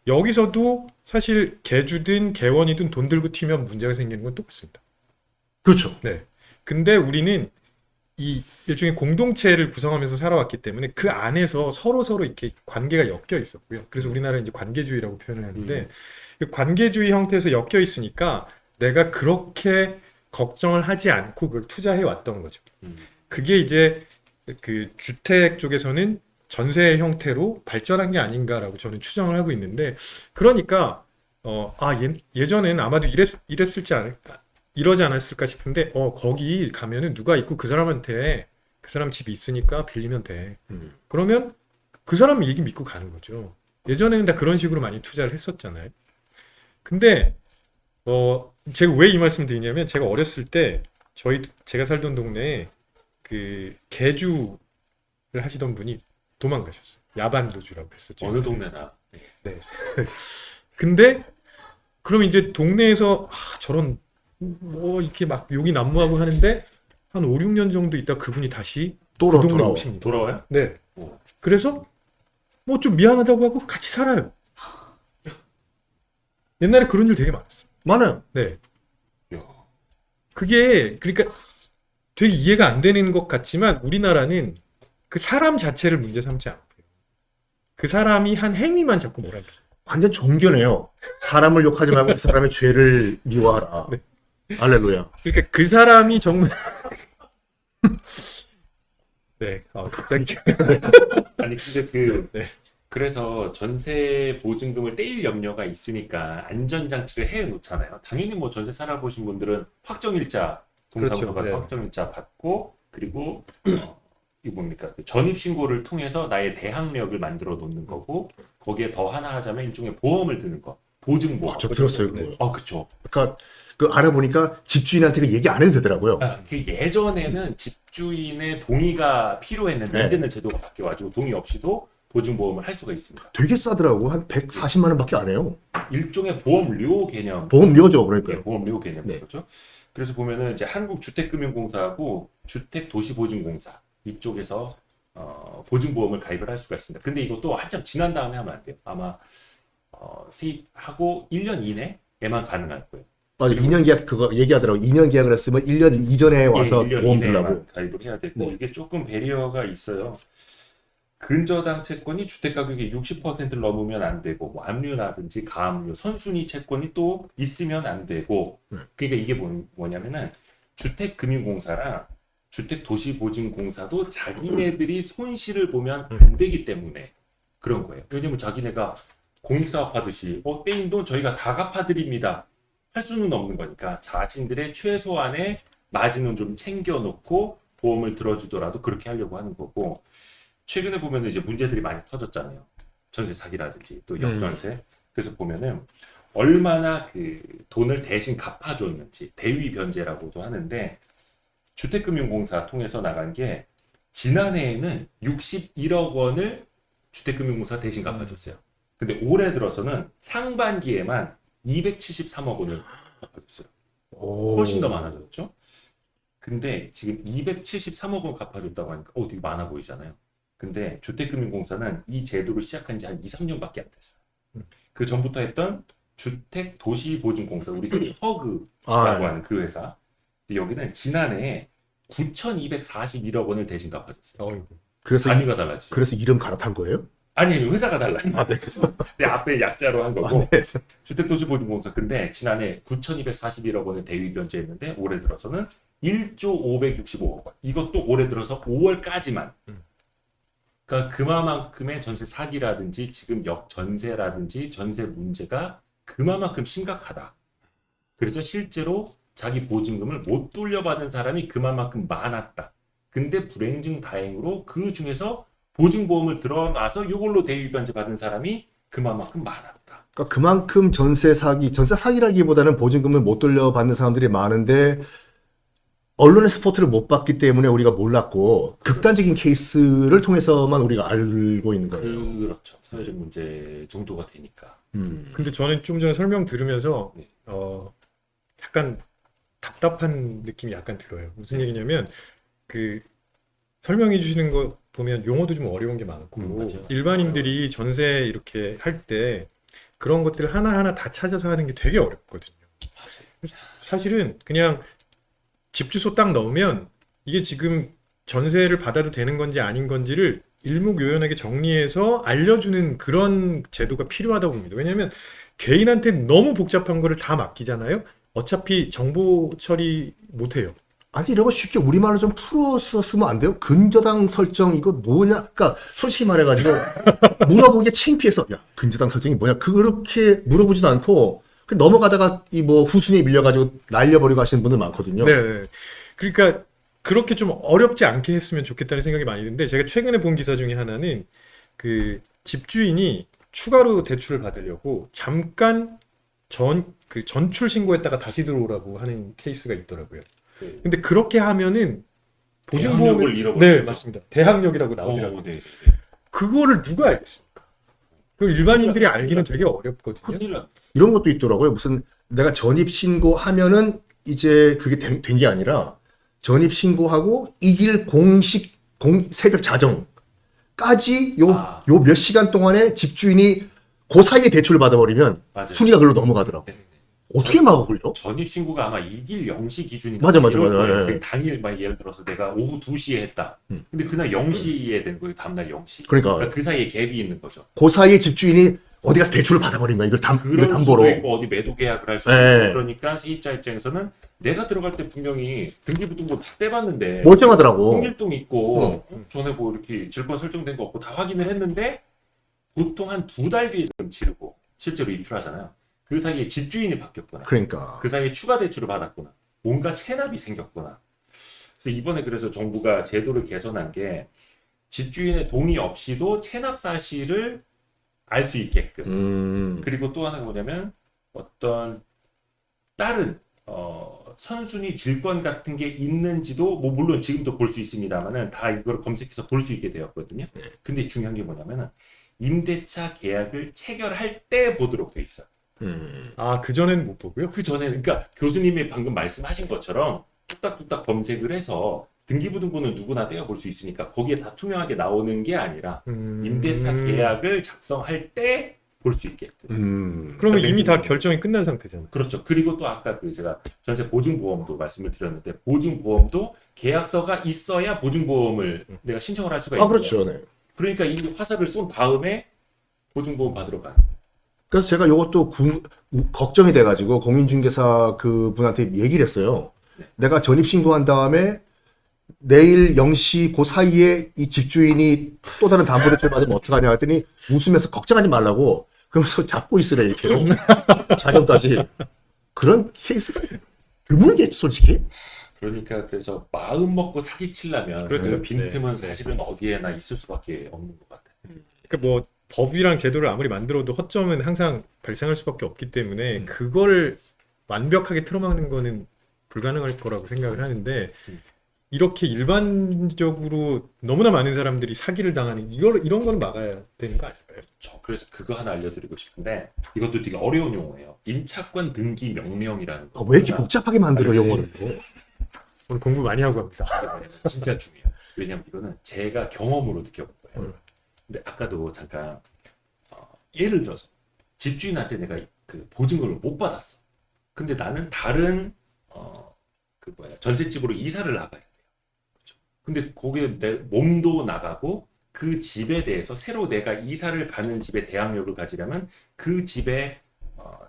[SPEAKER 3] 여기서도 사실 개주든 개원이든 돈 들고 튀면 문제가 생기는 건 똑같습니다.
[SPEAKER 2] 그렇죠.
[SPEAKER 3] 네. 근데 우리는 이 일종의 공동체를 구성하면서 살아왔기 때문에 그 안에서 서로 이렇게 관계가 엮여 있었고요. 그래서 우리나라는 이제 관계주의라고 표현을 하는데 이 관계주의 형태에서 엮여 있으니까 내가 그렇게 걱정을 하지 않고 그걸 투자해 왔던 거죠. 그게 이제 그 주택 쪽에서는 전세 형태로 발전한 게 아닌가라고 저는 추정을 하고 있는데 그러니까 예전에는 아마도 이랬을지 않을까 이러지 않았을까 싶은데 거기 가면은 누가 있고 그 사람한테 그 사람 집이 있으니까 빌리면 돼. 그러면 그 사람 얘기 믿고 가는 거죠. 예전에는 다 그런 식으로 많이 투자를 했었잖아요. 근데 제가 왜 이 말씀을 드리냐면 제가 어렸을 때 제가 살던 동네에 그 개주를 하시던 분이 도망가셨어요. 야반도주라고 했었죠.
[SPEAKER 1] 어느 동네나.
[SPEAKER 3] 네. 근데 그럼 이제 동네에서 저런 뭐 이렇게 막 욕이 난무하고 하는데 한 5, 6년 정도 있다 그분이 다시 그 동네
[SPEAKER 2] 돌아와.
[SPEAKER 3] 오십니다.
[SPEAKER 1] 돌아와요?
[SPEAKER 3] 네.
[SPEAKER 1] 오.
[SPEAKER 3] 그래서 뭐 좀 미안하다고 하고 같이 살아요. 옛날에 그런 일 되게 많았어요.
[SPEAKER 2] 많아요.
[SPEAKER 3] 네.
[SPEAKER 1] 야.
[SPEAKER 3] 그게 그러니까 되게 이해가 안 되는 것 같지만 우리나라는 그 사람 자체를 문제 삼지 않고요. 그 사람이 한 행위만 자꾸 뭐라 그래요.
[SPEAKER 2] 완전 종교네요. 사람을 욕하지 말고 그 사람의 죄를 미워하라.
[SPEAKER 3] 네.
[SPEAKER 2] 할렐루야.
[SPEAKER 3] 그러니까 그 사람이 정말 네. 갑자기
[SPEAKER 1] 아니 근데
[SPEAKER 3] 네.
[SPEAKER 1] 그래서 전세 보증금을 떼일 염려가 있으니까 안전장치를 해 놓잖아요. 당연히 뭐 전세 살아보신 분들은 확정일자 동사무소 가서
[SPEAKER 3] 그렇죠. 네.
[SPEAKER 1] 확정일자 받고 그리고 이 뭡니까 그 전입신고를 통해서 나의 대항력을 만들어 놓는 거고 거기에 더 하나 하자면 일종의 보험을 드는 거 보증보험.
[SPEAKER 2] 저 들었어요. 그거.
[SPEAKER 1] 그쵸.
[SPEAKER 2] 그러니까 그 알아보니까 집주인한테 얘기 안 해도 되더라고요.
[SPEAKER 1] 그 예전에는 집주인의 동의가 필요했는데
[SPEAKER 2] 네.
[SPEAKER 1] 이제는 제도가 바뀌어가지고 동의 없이도 보증보험을 할 수가 있습니다.
[SPEAKER 2] 되게 싸더라고. 한 140만 원밖에 안 해요.
[SPEAKER 1] 일종의 보험료 개념.
[SPEAKER 2] 보험료죠,
[SPEAKER 1] 네,
[SPEAKER 2] 그러니까요.
[SPEAKER 1] 보험료 개념
[SPEAKER 2] 네.
[SPEAKER 1] 거죠. 그래서 보면은 이제 한국주택금융공사하고 주택도시보증공사 이쪽에서 보증보험을 가입을 할 수가 있습니다. 근데 이것도 한참 지난 다음에 하면 안 돼요. 아마 세입하고 1년 이내에만 가능할 거예요.
[SPEAKER 2] 맞아, 2년 계약 그거 얘기하더라고. 2년 계약을 했으면 1년 이전에 와서
[SPEAKER 1] 1년
[SPEAKER 2] 보험
[SPEAKER 1] 이내에만
[SPEAKER 2] 들라고.
[SPEAKER 1] 가입을 해야 되고
[SPEAKER 2] 네.
[SPEAKER 1] 이게 조금 배리어가 있어요. 근저당 채권이 주택 가격의 60%를 넘으면 안 되고 뭐 압류라든지 가압류, 선순위 채권이 또 있으면 안 되고 그러니까 이게 뭐냐면은 주택금융공사랑 주택도시보증공사도 자기네들이 손실을 보면 안 되기 때문에 그런 거예요. 왜냐면 자기네가 공익사업 하듯이 떼인 돈 저희가 다 갚아드립니다 할 수는 없는 거니까 자신들의 최소한의 마진은 좀 챙겨놓고 보험을 들어주더라도 그렇게 하려고 하는 거고 최근에 보면 이제 문제들이 많이 터졌잖아요. 전세 사기라든지 또 역전세. 그래서 보면은 얼마나 그 돈을 대신 갚아줬는지 대위 변제라고도 하는데 주택금융공사 통해서 나간 게 지난해에는 61억 원을 주택금융공사 대신 갚아줬어요. 근데 올해 들어서는 상반기에만 273억 원을 갚아줬어요. 훨씬 더 많아졌죠. 근데 지금 273억 원 갚아줬다고 하니까 되게 많아 보이잖아요. 근데 주택금융공사는 이 제도를 시작한 지 한 2, 3년밖에 안 됐어요. 그 전부터 했던 주택도시보증공사, 우리 흔히 허그라고 하는 그 회사. 근데 여기는 지난해 9,241억 원을 대신 갚아줬어요.
[SPEAKER 2] 그래서
[SPEAKER 1] 단위가 달라지죠.
[SPEAKER 2] 그래서 이름 갈아탄 거예요?
[SPEAKER 1] 아니, 회사가 달라요.
[SPEAKER 2] 네.
[SPEAKER 1] 내 앞에 약자로 한 거고.
[SPEAKER 2] 네.
[SPEAKER 1] 주택도시보증공사. 근데 지난해 9,241억 원을 대위 변제했는데 올해 들어서는 1조 565억 원. 이것도 올해 들어서 5월까지만. 그러니까 그만큼의 전세 사기라든지 지금 역전세라든지 전세 문제가 그만큼 심각하다. 그래서 실제로 자기 보증금을 못 돌려받은 사람이 그만큼 많았다. 근데 불행중 다행으로 그 중에서 보증보험을 들어놔서 이걸로 대위변제 받은 사람이 그만큼 많았다.
[SPEAKER 2] 그러니까 그만큼 전세 사기라기보다는 보증금을 못 돌려받는 사람들이 많은데 언론의 스포트를 못 받기 때문에 우리가 몰랐고 극단적인 케이스를 통해서만 우리가 알고 있는 거예요.
[SPEAKER 1] 그렇죠. 사회적 문제 정도가 되니까.
[SPEAKER 3] 근데 저는 좀 전에 설명 들으면서
[SPEAKER 1] 네.
[SPEAKER 3] 약간 답답한 느낌이 약간 들어요. 무슨 얘기냐면 그 설명해 주시는 거 보면 용어도 좀 어려운 게 많고
[SPEAKER 1] 맞아요.
[SPEAKER 3] 일반인들이 전세 이렇게 할 때 그런 것들을 하나하나 다 찾아서 하는 게 되게 어렵거든요. 사실은 그냥 집 주소 딱 넣으면 이게 지금 전세를 받아도 되는 건지 아닌 건지를 일목요연하게 정리해서 알려주는 그런 제도가 필요하다고 봅니다. 왜냐하면 개인한테 너무 복잡한 거를 다 맡기잖아요. 어차피 정보 처리 못해요.
[SPEAKER 2] 아니 이런 거 쉽게 우리말로 좀 풀어서 쓰면 안 돼요? 근저당 설정 이거 뭐냐? 그러니까 솔직히 말해가지고 물어보기에 창피해서 야 근저당 설정이 뭐냐? 그렇게 물어보지도 않고 넘어가다가 이 뭐 후순위에 밀려가지고 날려버리고 하시는 분들 많거든요.
[SPEAKER 3] 네. 그러니까 그렇게 좀 어렵지 않게 했으면 좋겠다는 생각이 많이 드는데 제가 최근에 본 기사 중에 하나는 그 집주인이 추가로 대출을 받으려고 잠깐 전출 신고했다가 다시 들어오라고 하는 케이스가 있더라고요.
[SPEAKER 1] 네.
[SPEAKER 3] 근데 그렇게 하면은 보증보험을
[SPEAKER 1] 대항력을 잃어버리죠.
[SPEAKER 3] 네, 맞습니다. 대항력이라고 나오더라고요.
[SPEAKER 1] 네.
[SPEAKER 3] 그거를 누가 알겠습니까? 그 일반인들이 알기는 되게 어렵거든요.
[SPEAKER 1] 큰일 나.
[SPEAKER 2] 이런 것도 있더라고요. 무슨 내가 전입 신고하면은 이제 그게 된 게 아니라 전입 신고하고 이길 새벽 자정까지 요 몇 시간 동안에 집주인이 그 사이에 대출을 받아버리면
[SPEAKER 1] 맞아요.
[SPEAKER 2] 순위가 글로 넘어가더라고.
[SPEAKER 1] 네.
[SPEAKER 2] 어떻게 막아걸려?
[SPEAKER 1] 전입 신고가 아마 이길 0시 기준인가.
[SPEAKER 2] 맞아.
[SPEAKER 1] 그 당일 막 예를 들어서 내가 오후 2시에 했다. 근데 그날 0시에 된 거예요. 다음날 0시.
[SPEAKER 2] 그러니까
[SPEAKER 1] 그 사이에 갭이 있는 거죠.
[SPEAKER 2] 그 사이에 집주인이 어디 가서 대출을 받아버린 거야. 이걸
[SPEAKER 1] 그럴
[SPEAKER 2] 담보로.
[SPEAKER 1] 수도 있고 어디 매도 계약을 할 수도
[SPEAKER 2] 네.
[SPEAKER 1] 있고. 그러니까 세입자 입장에서는 내가 들어갈 때 분명히 등기부등본 다 떼봤는데
[SPEAKER 2] 멀쩡하더라고.
[SPEAKER 1] 통일동 있고 전에 뭐 이렇게 질권 설정된 거 없고 다 확인을 했는데 보통 한 2달 뒤에 좀 지르고 실제로 입주하잖아요. 그 사이에 집주인이 바뀌었구나.
[SPEAKER 2] 그러니까.
[SPEAKER 1] 그 사이에 추가 대출을 받았구나. 뭔가 체납이 생겼구나. 그래서 이번에 그래서 정부가 제도를 개선한 게 집주인의 동의 없이도 체납 사실을 알 수 있게끔. 그리고 또 하나가 뭐냐면 어떤 다른 선순위 질권 같은 게 있는지도 뭐 물론 지금도 볼 수 있습니다만은 다 이걸 검색해서 볼 수 있게 되었거든요. 근데 중요한 게 뭐냐면은 임대차 계약을 체결할 때 보도록 돼 있어요.
[SPEAKER 3] 그 전에는 못 보고요.
[SPEAKER 1] 그 전에 그러니까 교수님이 방금 말씀하신 것처럼 뚝딱뚝딱 검색을 해서 등기부등본은 누구나 떼어 볼 수 있으니까 거기에 다 투명하게 나오는 게 아니라 임대차 계약을 작성할 때 볼 수 있게끔.
[SPEAKER 3] 그러면 이미 다 결정이 끝난 상태잖아요.
[SPEAKER 1] 그렇죠. 그리고 또 아까 그 제가 전세 보증보험도 말씀을 드렸는데 보증보험도 계약서가 있어야 보증보험을 내가 신청을 할 수가 있는
[SPEAKER 2] 그렇죠.
[SPEAKER 1] 거예요.
[SPEAKER 2] 네.
[SPEAKER 1] 그러니까 이미 화살을 쏜 다음에 보증보험 받으러 가는.
[SPEAKER 2] 그래서 제가 이것도 걱정이 돼가지고 공인중개사 그 분한테 얘기를 했어요. 내가 전입신고한 다음에 내일 0시 그 사이에 이 집주인이 또 다른 담보대출 받으면 어떡하냐 했더니 웃으면서 걱정하지 말라고 그러면서 잡고 있으래 이렇게 자정까지. 그런 케이스가 드물게 솔직히.
[SPEAKER 1] 그러니까 그래서 마음 먹고 사기치려면
[SPEAKER 3] 그렇죠.
[SPEAKER 1] 그 빈틈은 사실은 어디에나 있을 수밖에 없는 것 같아요.
[SPEAKER 3] 그러니까 뭐 법이랑 제도를 아무리 만들어도 허점은 항상 발생할 수밖에 없기 때문에 그거를 완벽하게 틀어막는 거는 불가능할 거라고 생각을 하는데 이렇게 일반적으로 너무나 많은 사람들이 사기를 당하는 이런 거는 막아야 되는 거 아닐까요?
[SPEAKER 1] 그래서 그거 하나 알려드리고 싶은데 이것도 되게 어려운 용어예요. 임차권 등기 명령이라는 거.
[SPEAKER 2] 왜 이렇게 복잡하게 만들어 용어를?
[SPEAKER 3] 오늘 공부 많이 하고 합니다.
[SPEAKER 1] 진짜 중요해요. 왜냐면 이거는 제가 경험으로 느껴본 거예요.
[SPEAKER 3] 음.
[SPEAKER 1] 근데 아까도 잠깐 예를 들어서 집주인한테 내가 그 보증금을 못 받았어. 근데 나는 다른 전셋집으로 이사를 나가야 돼요. 그렇죠? 근데 거기에 내 몸도 나가고 그 집에 대해서 새로 내가 이사를 가는 집에 대항력을 가지려면 그 집에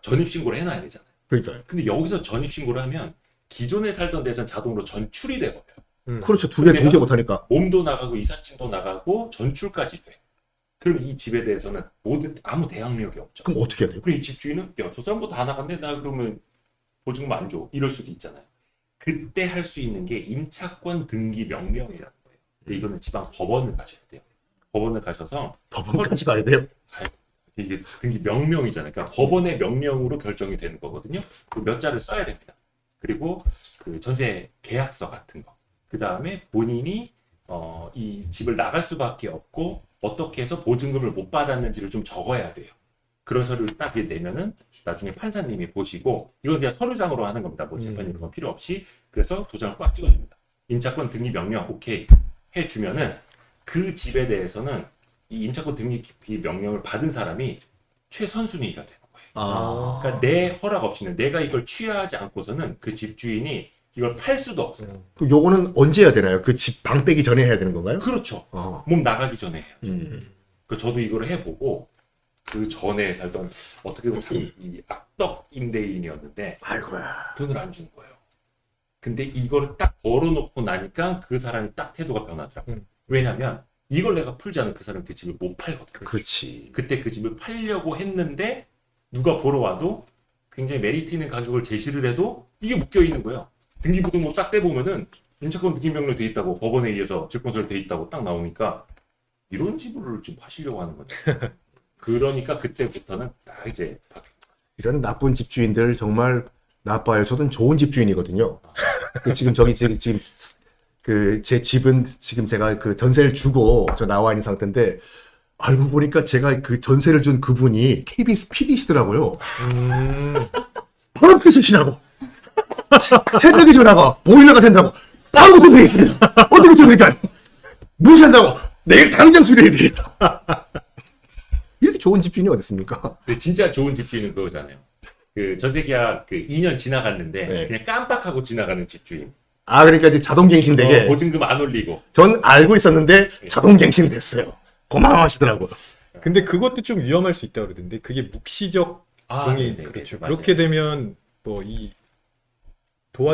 [SPEAKER 1] 전입신고를 해놔야 되잖아요.
[SPEAKER 2] 그러니까요.
[SPEAKER 1] 근데 여기서 전입신고를 하면 기존에 살던 데서는 자동으로 전출이 돼버려요.
[SPEAKER 2] 그렇죠. 두 개 동시에 못하니까.
[SPEAKER 1] 몸도 나가고 이삿짐도 나가고 전출까지 돼. 그럼 이 집에 대해서는 아무 대항력이 없죠.
[SPEAKER 2] 그럼 어떻게 해야 돼요?
[SPEAKER 1] 그럼 이 집주인은 야, 저 사람 뭐 다 나간대 나 그러면 보증금 안 줘. 이럴 수도 있잖아요. 그때 할 수 있는 게 임차권 등기 명령이라는 거예요. 근데 이거는 지방 법원을 가셔야 돼요. 법원을 가셔서
[SPEAKER 2] 법원까지 가야 돼요.
[SPEAKER 1] 이게 등기 명령이잖아요. 그러니까 법원의 명령으로 결정이 되는 거거든요. 그 몇 자를 써야 됩니다. 그리고 그 전세 계약서 같은 거. 그 다음에 본인이 이 집을 나갈 수밖에 없고 어떻게 해서 보증금을 못 받았는지를 좀 적어야 돼요. 그런 서류를 딱 내면은 나중에 판사님이 보시고 이건 그냥 서류장으로 하는 겁니다. 뭐 재판 이런 건 필요 없이. 그래서 도장을 꽉 찍어줍니다. 임차권 등기 명령 오케이 해주면은 그 집에 대해서는 이 임차권 등기 명령을 받은 사람이 최선순위가 되는 거예요. 그러니까 내 허락 없이는 내가 이걸 취하지 않고서는 그 집주인이 이걸 팔 수도 없어요.
[SPEAKER 2] 그럼 요거는 언제 해야 되나요? 그 집 방 빼기 전에 해야 되는 건가요?
[SPEAKER 1] 그렇죠.
[SPEAKER 2] 어.
[SPEAKER 1] 몸 나가기 전에 해야죠. 그 저도 이걸 해보고 그 전에 살던 어떻게 보면 참 이 악덕 임대인이었는데
[SPEAKER 2] 아이고야.
[SPEAKER 1] 돈을 안 주는 거예요. 근데 이거를 딱 걸어놓고 나니까 그 사람이 딱 태도가 변하더라고요. 왜냐면 이걸 내가 풀지 않으면 그 사람이 그 집을 못 팔거든.
[SPEAKER 2] 그렇지.
[SPEAKER 1] 그때 그 집을 팔려고 했는데 누가 보러 와도 굉장히 메리트 있는 가격을 제시를 해도 이게 묶여 있는 거예요. 등기부등본 딱 떼보면은 임차권 등기명령 돼 있다고 법원에 의해서 질권서를 돼 있다고 딱 나오니까 이런 집을 지금 파시려고 하는 거죠. 그러니까 그때부터는 딱 이제
[SPEAKER 2] 이런 나쁜 집주인들 정말 나빠요. 저는 좋은 집주인이거든요. 그 지금 지금 그 제 집은 지금 제가 그 전세를 주고 저 나와 있는 상태인데 알고 보니까 제가 그 전세를 준 그분이 KBS PD시더라고요. 바로 피스시라고. 새벽에 전화가 보일러가 된다고 바로 고쳐드리겠습니다. 어떻게 고쳐드릴까요? 무시한다고 내일 당장 수리해드리겠다. 이렇게 좋은 집주인이 어디 있습니까?
[SPEAKER 1] 근데 진짜 좋은 집주인은 그거잖아요. 그 전세계약 그 2년 지나갔는데
[SPEAKER 2] 네.
[SPEAKER 1] 그냥 깜빡하고 지나가는 집주인.
[SPEAKER 2] 아 그러니까 이제 자동갱신되게
[SPEAKER 1] 보증금 안 올리고.
[SPEAKER 2] 전 알고 있었는데 자동갱신 됐어요. 고마워하시더라고요.
[SPEAKER 3] 근데 그것도 좀 위험할 수 있다고 그러던데 그게 묵시적 동의
[SPEAKER 1] 네네,
[SPEAKER 3] 그렇죠.
[SPEAKER 1] 맞아요.
[SPEAKER 3] 그렇게 되면 뭐 이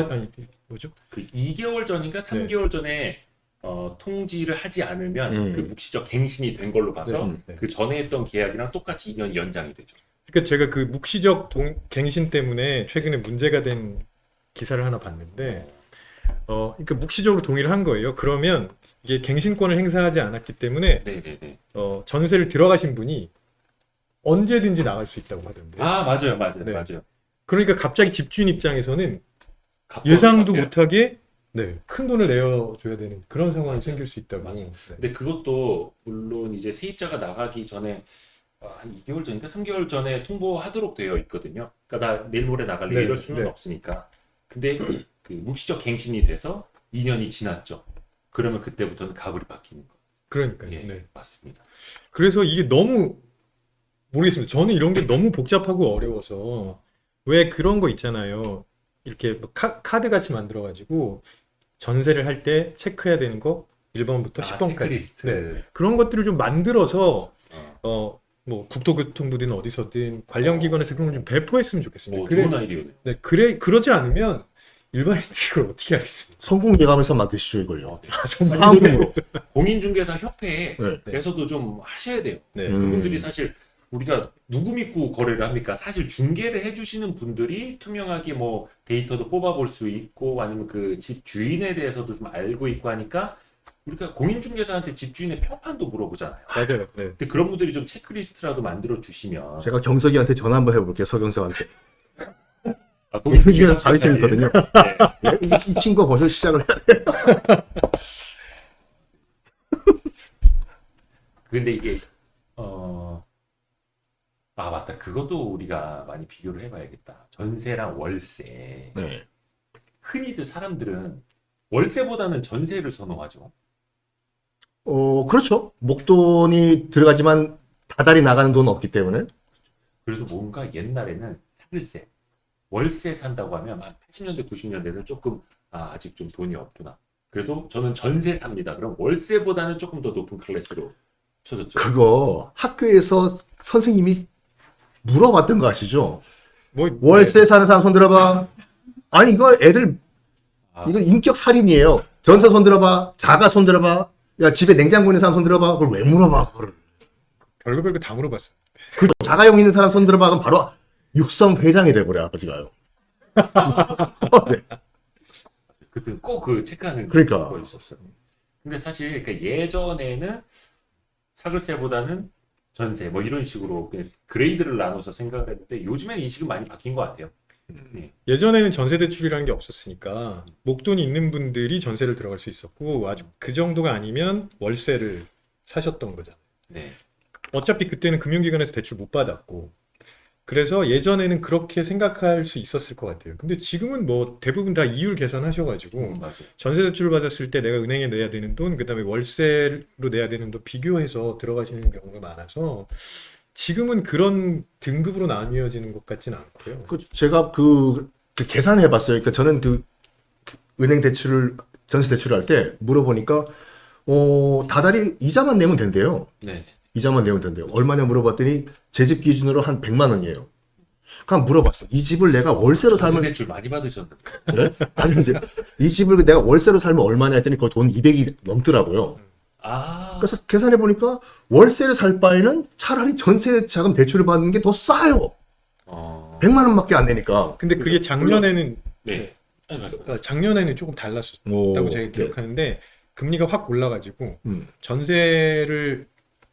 [SPEAKER 3] 아니 뭐죠?
[SPEAKER 1] 그 2개월 전인가 3개월 전에 통지를 하지 않으면 그 묵시적 갱신이 된 걸로 봐서
[SPEAKER 3] 네.
[SPEAKER 1] 그 전에 했던 계약이랑 똑같이 2년 연장이 되죠.
[SPEAKER 3] 그러니까 제가 그 묵시적 갱신 때문에 최근에 문제가 된 기사를 하나 봤는데 그러니까 묵시적으로 동의를 한 거예요. 그러면 이게 갱신권을 행사하지 않았기 때문에
[SPEAKER 1] 네네네.
[SPEAKER 3] 전세를 들어가신 분이 언제든지 나갈 수 있다고 하던데.
[SPEAKER 1] 맞아요.
[SPEAKER 3] 네.
[SPEAKER 1] 맞아요.
[SPEAKER 3] 그러니까 갑자기 집주인 입장에서는 예상도 못하게 큰 돈을 내어줘야 되는 그런 상황이
[SPEAKER 1] 맞아요.
[SPEAKER 3] 생길 수 있다고.
[SPEAKER 1] 맞아요.
[SPEAKER 3] 네.
[SPEAKER 1] 근데 그것도 물론 이제 세입자가 나가기 전에 한 2개월 전인가 3개월 전에 통보하도록 되어 있거든요. 그러니까 나 내일 모레 나갈래
[SPEAKER 3] 네,
[SPEAKER 1] 이럴 수는
[SPEAKER 3] 네.
[SPEAKER 1] 없으니까. 근데 그 묵시적 갱신이 돼서 2년이 지났죠. 그러면 그때부터는 가불이 바뀌는 거.
[SPEAKER 3] 그러니까요.
[SPEAKER 1] 예,
[SPEAKER 3] 네.
[SPEAKER 1] 맞습니다.
[SPEAKER 3] 그래서 이게 너무 모르겠습니다. 저는 이런 게 너무 복잡하고 어려워서 왜 그런 거 있잖아요. 이렇게 뭐 카드 같이 만들어가지고 전세를 할 때 체크해야 되는 거 1번부터 10번까지
[SPEAKER 1] 체크리스트.
[SPEAKER 3] 네. 그런 것들을 좀 만들어서 뭐 국토교통부든 어디서든 관련 기관에서 그런 걸 좀 배포했으면 좋겠습니다.
[SPEAKER 1] 좋은 아이디어네.
[SPEAKER 3] 네, 그러지 않으면 일반인들이 이걸 어떻게 하겠습니까?
[SPEAKER 2] 성공 예감에서 만드시죠 이걸요.
[SPEAKER 1] 아니,
[SPEAKER 2] 사은품으로.
[SPEAKER 1] 공인중개사 협회에서도
[SPEAKER 2] 네.
[SPEAKER 1] 좀 하셔야 돼요.
[SPEAKER 3] 네.
[SPEAKER 1] 그분들이 사실 우리가 누구 믿고 거래를 합니까? 사실 중개를 해주시는 분들이 투명하게 뭐 데이터도 뽑아볼 수 있고 아니면 그 집 주인에 대해서도 좀 알고 있고 하니까 우리가 공인중개사한테 집주인의 평판도 물어보잖아요.
[SPEAKER 3] 맞아요. 네.
[SPEAKER 1] 근데 그런 분들이 좀 체크리스트라도 만들어 주시면
[SPEAKER 2] 제가 경석이한테 전화 한번 해볼게요. 서경석한테.
[SPEAKER 1] 거기
[SPEAKER 2] 요즘에 자격증 있거든요.
[SPEAKER 1] 네.
[SPEAKER 2] 이 친구가 벌써 시작을 해야 돼.
[SPEAKER 1] 근데 이게 맞다. 그것도 우리가 많이 비교를 해봐야겠다. 전세랑 월세.
[SPEAKER 2] 네.
[SPEAKER 1] 흔히들 사람들은 월세보다는 전세를 선호하죠.
[SPEAKER 2] 그렇죠. 목돈이 들어가지만 다달이 나가는 돈은 없기 때문에.
[SPEAKER 1] 그래도 뭔가 옛날에는 사글세, 월세 산다고 하면 한 80년대, 90년대는 조금 아직 좀 돈이 없구나. 그래도 저는 전세 삽니다. 그럼 월세보다는 조금 더 높은 클래스로 쳐졌죠.
[SPEAKER 2] 그거 학교에서 선생님이 물어봤던 거 아시죠?
[SPEAKER 3] 뭐
[SPEAKER 2] 월세 사는 사람 손 들어봐. 아니 이거 애들 이거 인격 살인이에요. 전세 손 들어봐. 자가 손 들어봐. 야 집에 냉장고 있는 사람 손 들어봐. 그걸 왜 물어봐? 그걸.
[SPEAKER 3] 별거 다 물어봤어.
[SPEAKER 2] 그 자가용 있는 사람 손 들어봐. 그럼 바로 육성 회장이 돼버려 아버지가요. 네.
[SPEAKER 1] 그때 꼭 그 체크하는
[SPEAKER 2] 그러니까.
[SPEAKER 1] 거 있었어요. 근데 사실 그 예전에는 사글세보다는 전세 뭐 이런 식으로 그냥 그레이드를 나눠서 생각을 했는데 요즘에는 인식은 많이 바뀐 것 같아요.
[SPEAKER 3] 예전에는 전세 대출이라는 게 없었으니까 목돈이 있는 분들이 전세를 들어갈 수 있었고 아주 그 정도가 아니면 월세를 사셨던 거잖아요.
[SPEAKER 1] 네.
[SPEAKER 3] 어차피 그때는 금융기관에서 대출 못 받았고 그래서 예전에는 그렇게 생각할 수 있었을 것 같아요. 근데 지금은 뭐 대부분 다 이율 계산하셔가지고
[SPEAKER 1] 맞아요.
[SPEAKER 3] 전세 대출을 받았을 때 내가 은행에 내야 되는 돈, 그다음에 월세로 내야 되는 돈 비교해서 들어가시는 경우가 많아서 지금은 그런 등급으로 나뉘어지는 것 같지는 않고요.
[SPEAKER 2] 제가 그 계산해봤어요. 그러니까 저는 그 은행 대출을 전세 대출을 할 때 물어보니까 다달이 이자만 내면 된대요.
[SPEAKER 1] 네.
[SPEAKER 2] 이자만 내면 된대요. 얼마냐 물어봤더니 제 집 기준으로 한 100만 원이에요. 그럼 물어봤어. 이 집을 내가 월세로
[SPEAKER 1] 전세
[SPEAKER 2] 살면
[SPEAKER 1] 대출 많이 받으셨는데.
[SPEAKER 2] 그래? 아니 이제 이 집을 내가 월세로 살면 얼마냐 했더니 거의 돈 200이 넘더라고요. 그래서 계산해 보니까 월세를 살 바에는 차라리 전세 자금 대출을 받는 게 더 싸요. 100만 원밖에 안 내니까.
[SPEAKER 3] 근데 그게 작년에는
[SPEAKER 1] 네. 아니, 말씀하세요.
[SPEAKER 3] 작년에는 조금 달랐었다고 제가 기억하는데 금리가 확 올라가지고